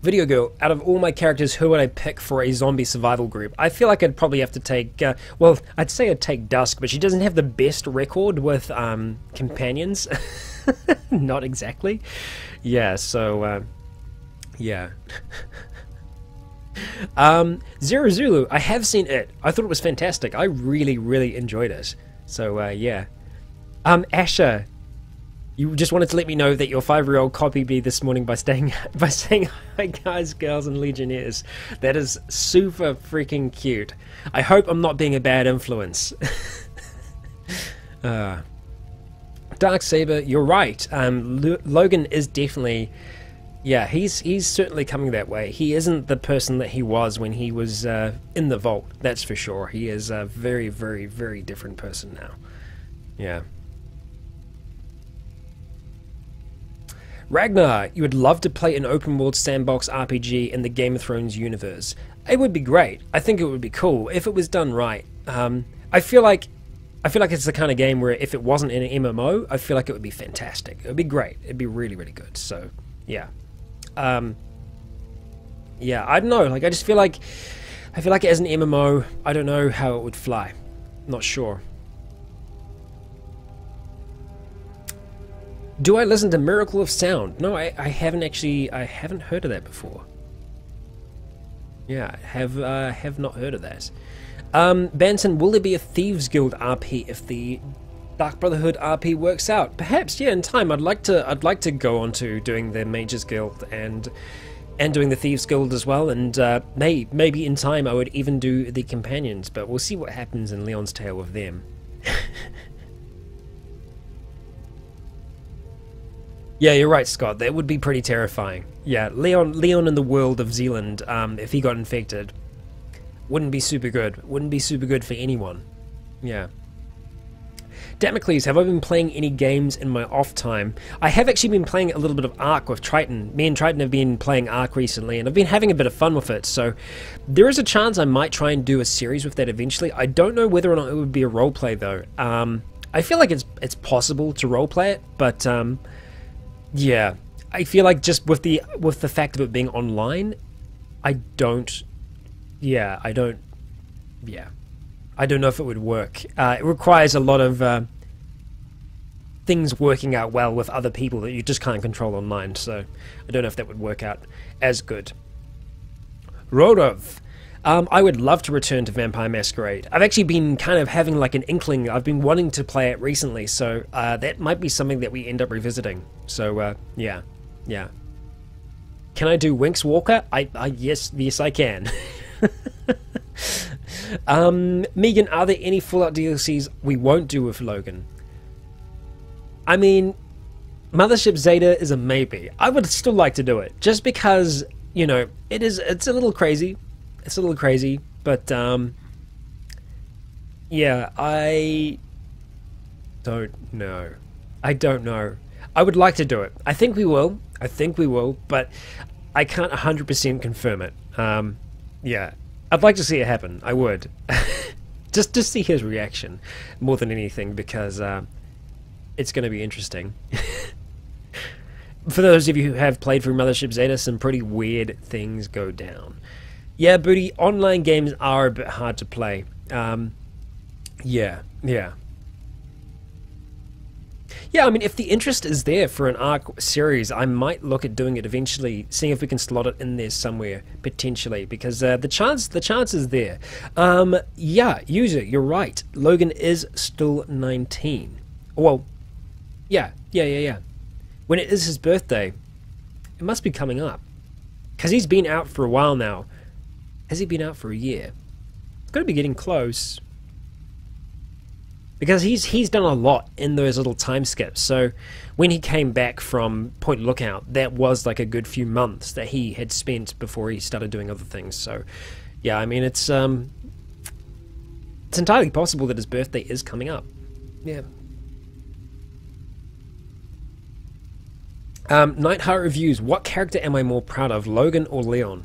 [SPEAKER 1] Video Girl, out of all my characters, who would I pick for a zombie survival group? I feel like I'd probably have to take, well, I'd say I'd take Dusk, but she doesn't have the best record with companions. Not exactly. Yeah, so, yeah. Zero Zulu, I have seen it. I thought it was fantastic. I really enjoyed it. So yeah. Asher, you just wanted to let me know that your 5-year-old copied me this morning by saying hi guys, girls, and Legionnaires. That is super freaking cute. I hope I'm not being a bad influence. Darksaber, you're right. Logan is definitely... Yeah, he's certainly coming that way. He isn't the person that he was when he was in the vault, that's for sure. He is a very different person now. Yeah. Ragnar, you would love to play an open world sandbox RPG in the Game of Thrones universe. It would be great. I think it would be cool if it was done right. I feel like it's the kind of game where if it wasn't in an MMO, I feel like it would be fantastic. It would be great. It'd be really good. So, yeah. Yeah, I don't know, like I feel like as an MMO, I don't know how it would fly. Not sure. Do I listen to Miracle of Sound? No, I haven't heard of that before. Yeah, have not heard of that. Banton, will there be a Thieves Guild RP if the Dark Brotherhood RP works out? Perhaps, yeah, in time. I'd like to go on to doing the Mages Guild and doing the Thieves Guild as well, and maybe in time I would even do the Companions, but we'll see what happens in Leon's Tale with them. Yeah, you're right, Scott. That would be pretty terrifying. Yeah, Leon in the world of Zealand, if he got infected, wouldn't be super good. Wouldn't be super good for anyone. Yeah. Damocles, have I been playing any games in my off time? I have actually been playing a little bit of Ark with Triton. Me and Triton have been playing Ark recently, and I've been having a bit of fun with it, so there is a chance I might try and do a series with that eventually. I don't know whether or not it would be a roleplay, though. I feel like it's possible to roleplay it, but yeah. I feel like just with the fact of it being online, I don't know if it would work. It requires a lot of things working out well with other people that you just can't control online, so I don't know if that would work out as good. Rodov, I would love to return to Vampire Masquerade. I've actually been kind of having like an inkling. I've been wanting to play it recently, so that might be something that we end up revisiting. So yeah. Can I do Winx Walker? Yes, I can. Megan, are there any Fallout DLCs we won't do with Logan? I mean, Mothership Zeta is a maybe. I would still like to do it, just because, you know, it's a little crazy. It's a little crazy, but yeah, I don't know. I don't know. I would like to do it. I think we will, but I can't 100% confirm it. Yeah, I'd like to see it happen. I would. just to see his reaction more than anything, because it's going to be interesting. For those of you who have played through Mothership Zeta, some pretty weird things go down. Yeah, Booty, online games are a bit hard to play. Yeah. Yeah, I mean, if the interest is there for an ARC series, I might look at doing it eventually, seeing if we can slot it in there somewhere, potentially, because the chance is there. Yeah, user, you're right. Logan is still 19. Well, yeah. When it is his birthday, it must be coming up. Because he's been out for a while now. Has he been out for a year? It's got to be getting close. Because he's done a lot in those little time skips. So when he came back from Point Lookout, that was like a good few months that he had spent before he started doing other things. So yeah, I mean, it's entirely possible that his birthday is coming up. Yeah. Nightheart Reviews. What character am I more proud of, Logan or Leon?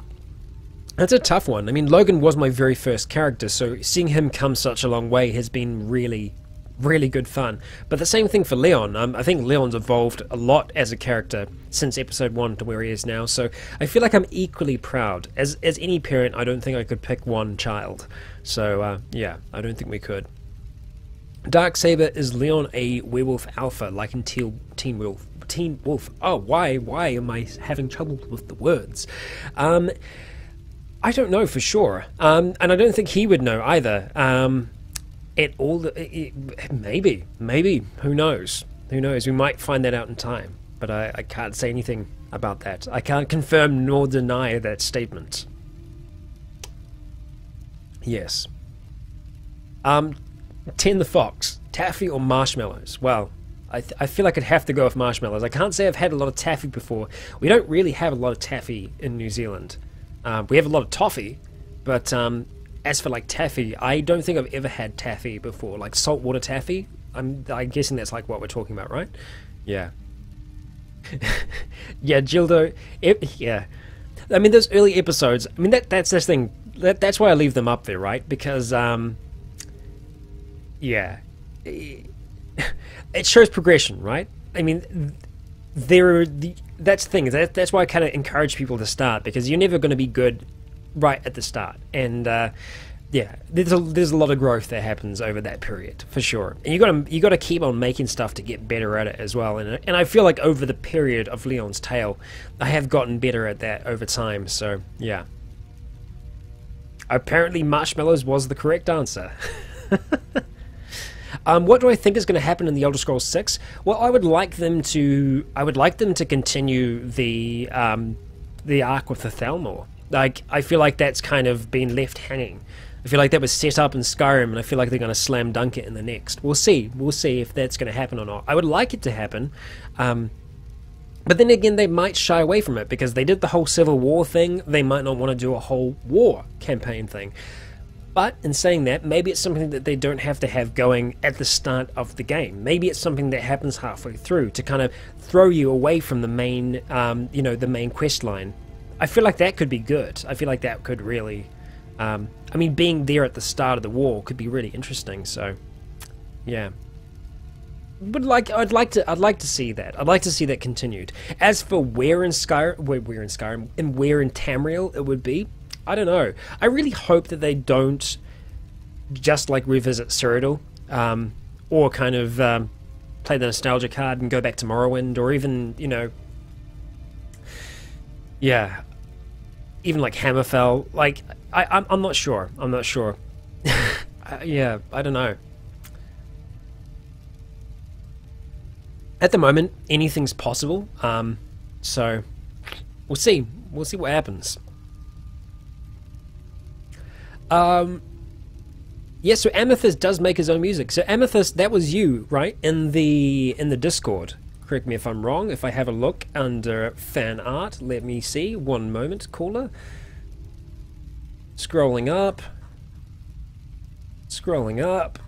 [SPEAKER 1] That's a tough one. I mean, Logan was my very first character, so seeing him come such a long way has been really good fun. But the same thing for Leon. I think Leon's evolved a lot as a character since episode 1 to where he is now, so I feel like I'm equally proud. As any parent, I don't think I could pick one child. So, yeah, I don't think we could. Darksaber, is Leon a werewolf alpha, like in Teen Wolf? Oh, why am I having trouble with the words? I don't know for sure, and I don't think he would know either. Maybe, who knows? We might find that out in time, but I can't say anything about that. I can't confirm nor deny that statement. Yes. Ten the Fox, taffy or marshmallows? Well, I feel like I'd have to go with marshmallows. I can't say I've had a lot of taffy before. We don't really have a lot of taffy in New Zealand. We have a lot of toffee, but as for like taffy, I don't think I've ever had taffy before. Like saltwater taffy. I'm guessing that's like what we're talking about, right? Yeah. Yeah, Gildo. Yeah. I mean, those early episodes. I mean, that's the thing. That's why I leave them up there, right? Because yeah, it shows progression, right? I mean, that's the thing. That's why I kind of encourage people to start, because you're never going to be good right at the start, and yeah, there's a lot of growth that happens over that period for sure, and you got to keep on making stuff to get better at it as well. And I feel like over the period of Leon's Tale, I have gotten better at that over time. So yeah, apparently marshmallows was the correct answer. What do I think is going to happen in the Elder Scrolls 6? Well, I would like them to continue the arc with the Thalmor. Like, I feel like that's kind of been left hanging. I feel like that was set up in Skyrim, and I feel like they're going to slam dunk it in the next. We'll see if that's going to happen or not. I would like it to happen, but then again, they might shy away from it because they did the whole Civil War thing. They might not want to do a whole war campaign thing. But in saying that, maybe it's something that they don't have to have going at the start of the game. Maybe it's something that happens halfway through to kind of throw you away from the main, the main quest line. I feel like that could be good. I feel like that could really, I mean, being there at the start of the war could be really interesting. So, yeah. I'd like to see that. I'd like to see that continued. As for where in Skyrim and where in Tamriel it would be, I don't know. I really hope that they don't just like revisit Cyrodiil, or kind of play the nostalgia card and go back to Morrowind, or even, yeah. even like Hammerfell. Like I'm not sure. I'm not sure. Yeah, I don't know. At the moment, anything's possible. So we'll see. We'll see what happens. Yeah, so Amethyst does make his own music. So Amethyst, that was you, right? In the Discord. Correct me if I'm wrong. If I have a look under fan art, let me see. One moment, caller. Scrolling up. Scrolling up.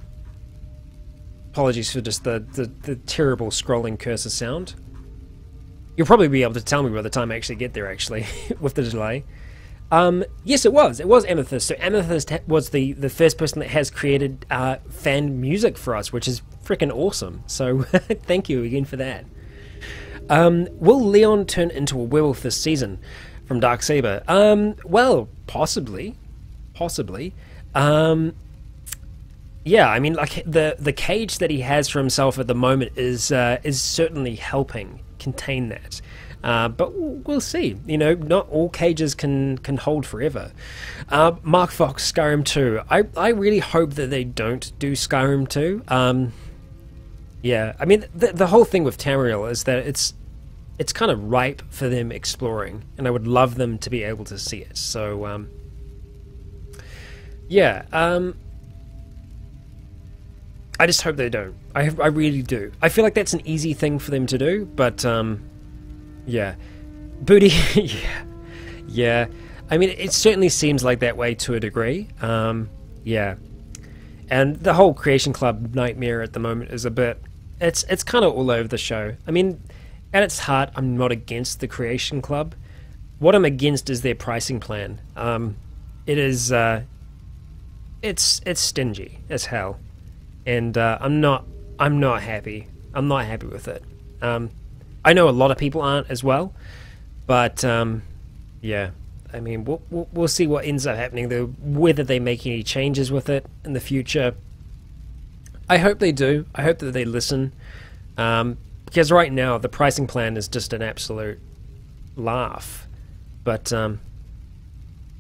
[SPEAKER 1] Apologies for just the terrible scrolling cursor sound. You'll probably be able to tell me by the time I actually get there, actually, with the delay. Yes, it was. It was Amethyst. So Amethyst was the first person that has created fan music for us, which is freaking awesome. So thank you again for that. Will Leon turn into a werewolf this season? From Darksaber. Well, possibly. Possibly. Yeah, I mean, like the cage that he has for himself at the moment is certainly helping contain that. But we'll see. You know, not all cages can hold forever. Mark Fox, Skyrim 2. I really hope that they don't do Skyrim 2. Yeah, I mean, the whole thing with Tamriel is that it's kind of ripe for them exploring, and I would love them to be able to see it. So, yeah, I just hope they don't. I really do. I feel like that's an easy thing for them to do, but, yeah. Booty, yeah. I mean, it certainly seems like that way to a degree. Yeah. And the whole Creation Club nightmare at the moment is a bit... It's kind of all over the show. I mean, at its heart, I'm not against the Creation Club. What I'm against is their pricing plan. It is... It's stingy as hell. And I'm not happy. I'm not happy with it. I know a lot of people aren't as well, but yeah, I mean, we'll see what ends up happening though, whether they make any changes with it in the future. I hope they do. I hope that they listen, because right now the pricing plan is just an absolute laugh. But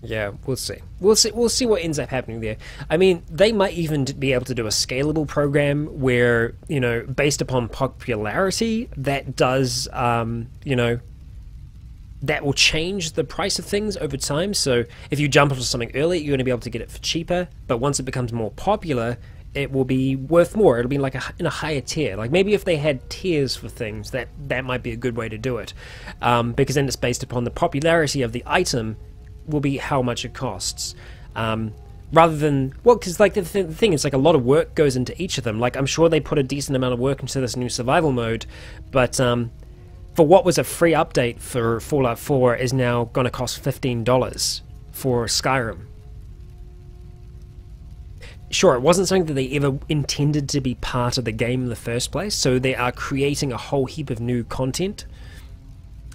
[SPEAKER 1] yeah, we'll see. We'll see what ends up happening there. I mean, they might even be able to do a scalable program where, you know, based upon popularity, that does, you know, that will change the price of things over time. So if you jump onto something early, you're going to be able to get it for cheaper. But once it becomes more popular, it will be worth more. It'll be like in a higher tier. Like maybe if they had tiers for things, that might be a good way to do it. Because then it's based upon the popularity of the item will be how much it costs. Rather than, well, because like the thing is, like a lot of work goes into each of them. Like I'm sure they put a decent amount of work into this new survival mode, but for what was a free update for Fallout 4 is now going to cost $15 for Skyrim. Sure, it wasn't something that they ever intended to be part of the game in the first place, so they are creating a whole heap of new content.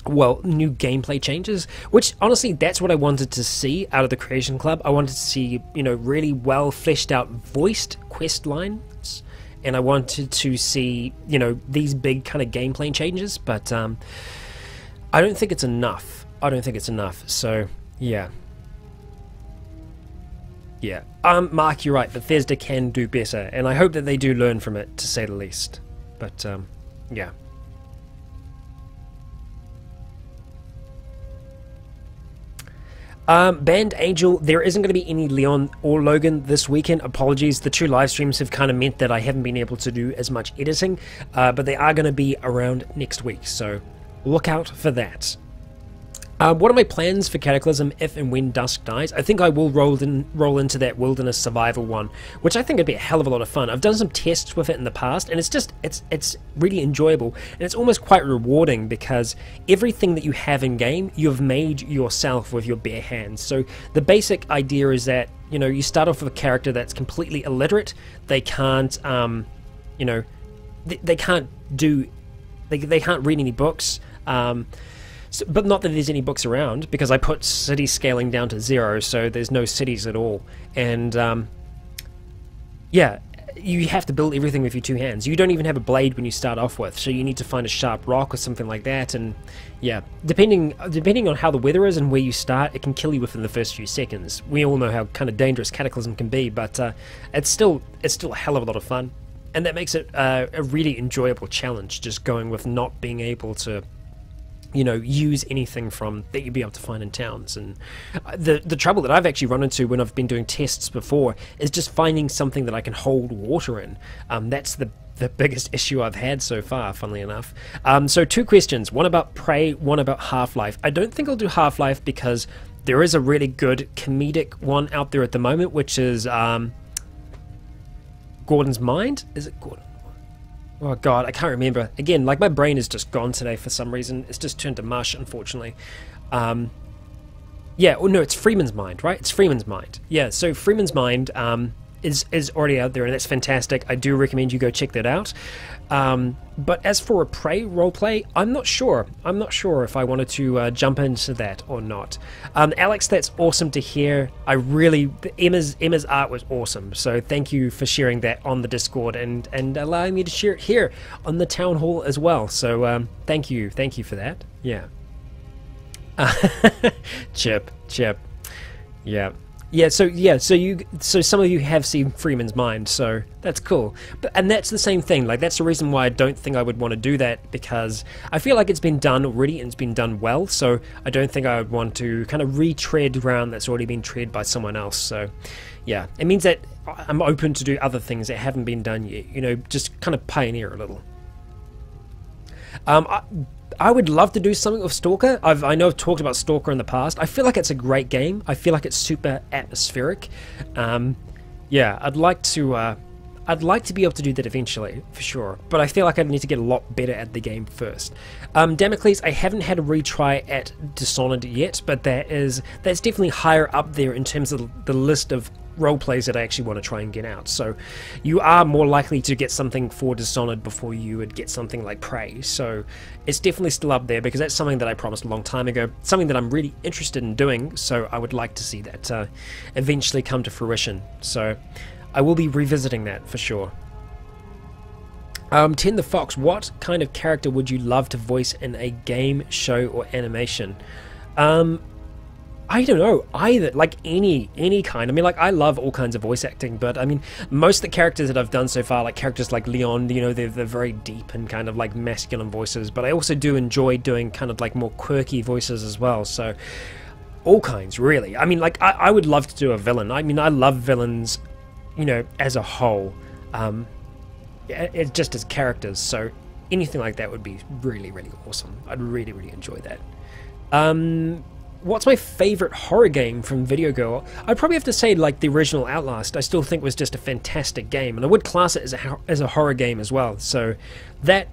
[SPEAKER 1] Well, new gameplay changes, which honestly, that's what I wanted to see out of the Creation Club. I wanted to see, you know, really well fleshed out voiced quest lines, and I wanted to see, you know, these big kind of gameplay changes, but I don't think it's enough. I don't think it's enough, so yeah. Yeah, Mark, you're right, Bethesda can do better, and I hope that they do learn from it, to say the least, but yeah. Band Angel, there isn't going to be any Leon or Logan this weekend. Apologies, the two live streams have kind of meant that I haven't been able to do as much editing, but they are going to be around next week, so look out for that. What are my plans for Cataclysm if and when Dusk dies? I think I will roll into that Wilderness Survival one, which I think would be a hell of a lot of fun. I've done some tests with it in the past, and it's really enjoyable, and it's almost quite rewarding because everything that you have in game, you've made yourself with your bare hands. So the basic idea is that, you know, you start off with a character that's completely illiterate. They can't, you know, they can't read any books. But not that there's any books around, because I put city scaling down to 0, so there's no cities at all. And yeah, you have to build everything with your 2 hands. You don't even have a blade when you start off with, so you need to find a sharp rock or something like that. And yeah, depending on how the weather is and where you start, it can kill you within the first few seconds. We all know how kind of dangerous Cataclysm can be, but it's still a hell of a lot of fun, and that makes it a really enjoyable challenge. Just going with not being able to, you know, use anything from that you'd be able to find in towns. And the trouble that I've actually run into when I've been doing tests before is just finding something that I can hold water in. That's the biggest issue I've had so far, funnily enough. So 2 questions, one about Prey, one about Half-Life. I don't think I'll do Half-Life because there is a really good comedic one out there at the moment, which is Gordon's Mind? Is it Gordon? Oh god, I can't remember. Again, like, my brain is just gone today for some reason. It's just turned to mush, unfortunately. Yeah, oh no, it's Freeman's Mind, right? It's Freeman's Mind. Yeah, so Freeman's Mind is already out there, and that's fantastic. I do recommend you go check that out. But as for a Prey roleplay, I'm not sure. I'm not sure if I wanted to jump into that or not. Alex, that's awesome to hear. Emma's art was awesome, so thank you for sharing that on the Discord and allowing me to share it here on the Town Hall as well. So thank you for that. Yeah. Chip. Yeah, so some of you have seen Freeman's Mind, so that's cool. And that's the same thing, like, that's the reason why I don't think I would want to do that, because I feel like it's been done already and it's been done well, so I don't think I would want to kind of retread ground that's already been tread by someone else. So yeah, it means that I'm open to do other things that haven't been done yet, you know, just kind of pioneer a little. I would love to do something with Stalker. I know I've talked about Stalker in the past. I feel like it's a great game. I feel like it's super atmospheric. Yeah, I'd like to be able to do that eventually, for sure. But I feel like I need to get a lot better at the game first. Damocles, I haven't had a retry at Dishonored yet, but that's definitely higher up there in terms of the list of roleplays that I actually want to try and get out. So you are more likely to get something for Dishonored before you would get something like Prey. So it's definitely still up there, because that's something that I promised a long time ago, something that I'm really interested in doing, so I would like to see that eventually come to fruition. So I will be revisiting that for sure. Ten the Fox, what kind of character would you love to voice in a game, show, or animation? I don't know, either, like any kind. I mean, like, I love all kinds of voice acting, but I mean, most of the characters that I've done so far, like characters like Leon, you know, they're very deep and kind of like masculine voices, but I also do enjoy doing kind of like more quirky voices as well, so all kinds, really. I mean, like, I would love to do a villain. I mean, I love villains, you know, as a whole, it's just as characters, so anything like that would be really, really awesome. I'd really, really enjoy that. What's my favorite horror game from Video Girl? I'd probably have to say, like, the original Outlast. I still think was just a fantastic game, and I would class it as a horror game as well. So that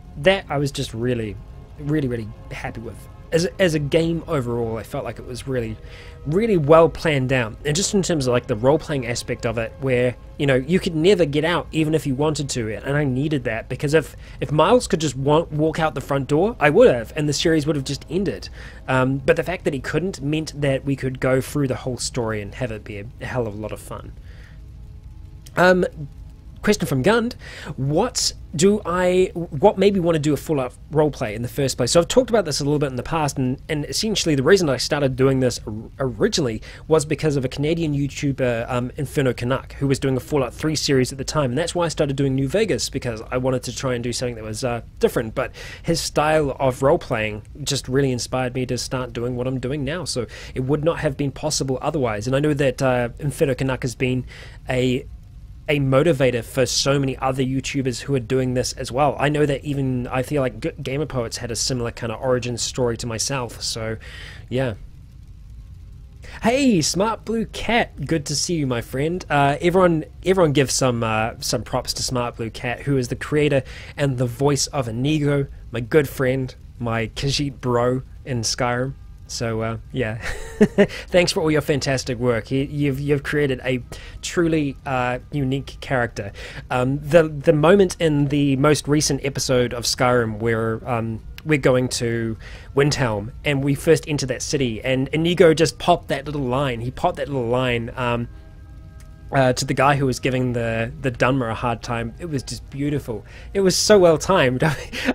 [SPEAKER 1] I was just really, really, really happy with. As a game overall, I felt like it was really, really well planned out. And just in terms of like the role-playing aspect of it, where, you know, you could never get out even if you wanted to, and I needed that, because if Miles could just walk out the front door, I would have, and the series would have just ended. But the fact that he couldn't meant that we could go through the whole story and have it be a hell of a lot of fun. Question from Gund: what made me want to do a full-out roleplay in the first place? So I've talked about this a little bit in the past, and essentially the reason I started doing this originally was because of a Canadian YouTuber, Inferno Canuck, who was doing a Fallout 3 series at the time, and that's why I started doing New Vegas, because I wanted to try and do something that was different, but his style of role-playing just really inspired me to start doing what I'm doing now, so it would not have been possible otherwise. And I know that Inferno Canuck has been a motivator for so many other YouTubers who are doing this as well. I know that even, I feel like Gamer Poets had a similar kind of origin story to myself, so yeah. Hey, Smart Blue Cat, good to see you, my friend. Everyone give some props to Smart Blue Cat, who is the creator and the voice of Inigo, my good friend, my Khajiit bro in Skyrim. So yeah, thanks for all your fantastic work. You've created a truly unique character. The moment in the most recent episode of Skyrim where we're going to Windhelm and we first enter that city, and Inigo just popped that little line. He popped that little line. to the guy who was giving the Dunmer a hard time. It was just beautiful. It was so well timed.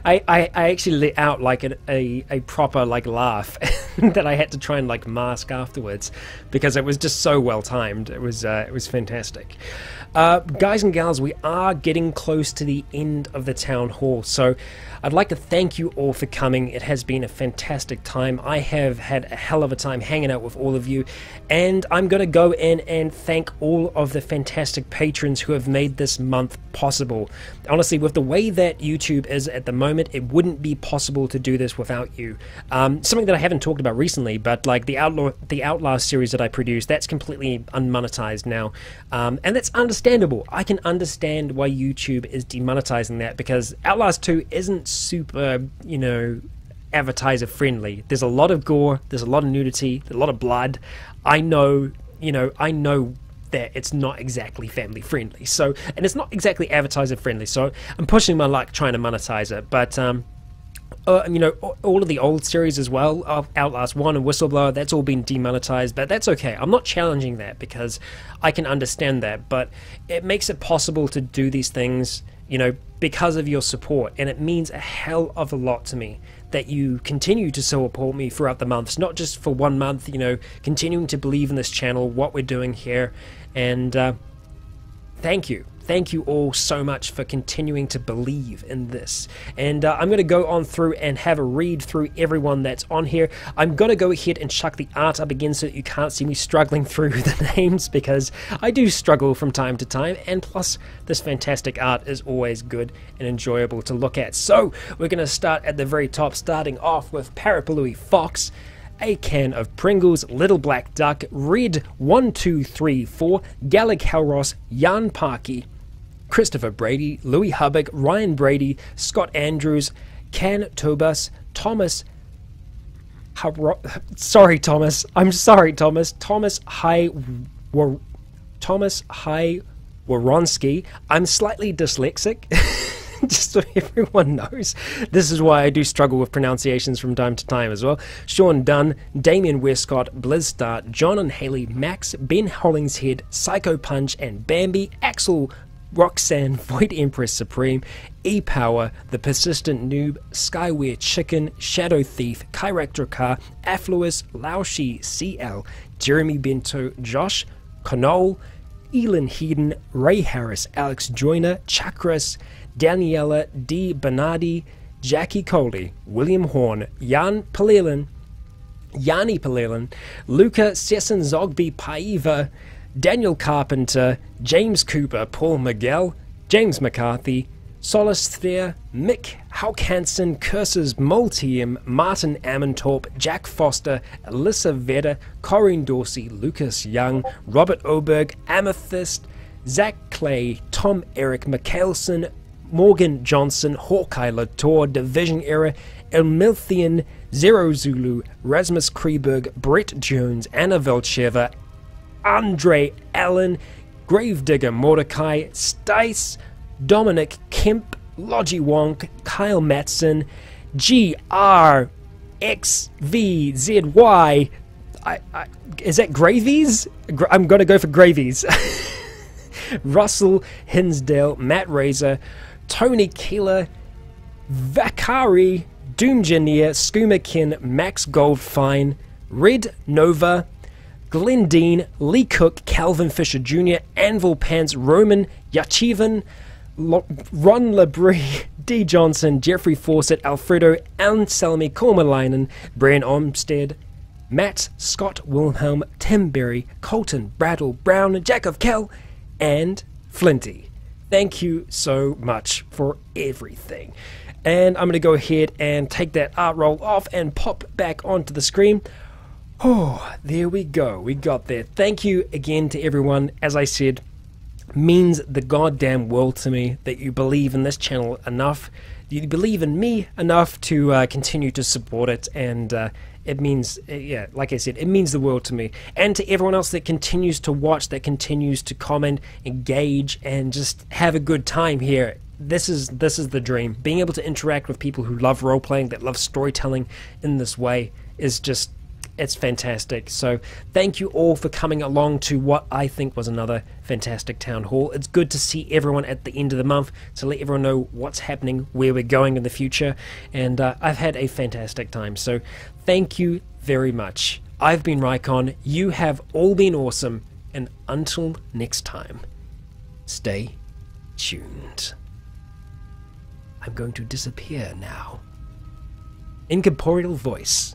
[SPEAKER 1] I actually let out like a proper like laugh that I had to try and like mask afterwards because it was just so well timed. It was fantastic. Guys and gals, we are getting close to the end of the town hall, so I'd like to thank you all for coming. It has been a fantastic time. I have had a hell of a time hanging out with all of you, and I'm going to go in and thank all of the fantastic patrons who have made this month possible. Honestly, with the way that YouTube is at the moment, it wouldn't be possible to do this without you. Something that I haven't talked about recently, but like the Outlast series that I produced, that's completely unmonetized now, and that's understandable. I can understand why YouTube is demonetizing that, because Outlast 2 isn't super, you know, advertiser friendly. There's a lot of gore, there's a lot of nudity, there's a lot of blood. I know that it's not exactly family friendly, so, and it's not exactly advertiser friendly, so I'm pushing my luck trying to monetize it. But you know, all of the old series as well, Outlast 1 and Whistleblower, that's all been demonetized, but that's okay. I'm not challenging that because I can understand that, but it makes it possible to do these things, you know, because of your support, and it means a hell of a lot to me that you continue to support me throughout the months, not just for 1 month, you know, continuing to believe in this channel, what we're doing here, and thank you. Thank you all so much for continuing to believe in this. And I'm going to go on through and have a read through everyone that's on here. I'm going to go ahead and chuck the art up again so that you can't see me struggling through the names, because I do struggle from time to time, and plus this fantastic art is always good and enjoyable to look at. So we're going to start at the very top, starting off with Parapalooey Fox, a can of Pringles, Little Black Duck, Red 1234, Gallic Halros, Jan Parky, Christopher Brady, Louis Hubbock, Ryan Brady, Scott Andrews, Can Tobus, Thomas. Sorry, Thomas. I'm sorry, Thomas. Thomas Waronsky. I'm slightly dyslexic. Just so everyone knows, this is why I do struggle with pronunciations from time to time as well. Sean Dunn, Damien Westcott, Blizzstar, John and Haley, Max, Ben Hollingshead, Psycho Punch and Bambi, Axel, Roxanne, Void Empress Supreme, E-Power, The Persistent Noob, Skyware Chicken, Shadow Thief, Chirector Affluous, Laoshi, CL, Jeremy Bento, Josh, Conole, Elin Heeden, Ray Harris, Alex Joyner, Chakras, Daniela D. Bernardi, Jackie Coley, William Horn, Yanni Palelin, Luca Sesson Zogby Paiva, Daniel Carpenter, James Cooper, Paul Miguel, James McCarthy, Solace Thayer, Mick Hauk-Hansen, Curses Multium, Martin Amantorp, Jack Foster, Alyssa Vedder, Corinne Dorsey, Lucas Young, Robert Oberg, Amethyst, Zach Clay, Tom Eric Michelson, Morgan Johnson, Hawkeye Latour, Division Era, Elmilthian, Zero Zulu, Rasmus Kreberg, Brett Jones, Anna Velcheva, Andre Allen, Gravedigger Mordecai, Stice, Dominic Kemp, Logie Wonk, Kyle Matson, GRXVZY. Is that Gravies? I'm going to go for Gravies. Russell Hinsdale, Matt Razor, Tony Keeler, Vakari, Doomjanier, Skoomakin, Max Goldfine, Red Nova, Glenn Dean, Lee Cook, Calvin Fisher Jr., Anvil Pants, Roman Yachivan, Ron Labrie, D. Johnson, Jeffrey Fawcett, Alfredo, Anselmi Kormalainen, Brian Olmsted, Matt, Scott Wilhelm, Tim Berry, Colton, Bradle, Brown, Jack of Kell, and Flinty. Thank you so much for everything. And I'm going to go ahead and take that art roll off and pop back onto the screen. Oh, there we go. We got there. Thank you again to everyone. As I said, means the goddamn world to me that you believe in this channel enough. You believe in me enough to continue to support it, and it means, yeah, like I said, it means the world to me. And to everyone else that continues to watch, that continues to comment, engage, and just have a good time here. This is the dream. Being able to interact with people who love role-playing, that love storytelling in this way, is just, it's fantastic. So thank you all for coming along to what I think was another fantastic town hall. It's good to see everyone at the end of the month to let everyone know what's happening, where we're going in the future, and I've had a fantastic time. So thank you very much. I've been Rycon, you have all been awesome, and until next time, stay tuned. I'm going to disappear now. Incorporeal voice.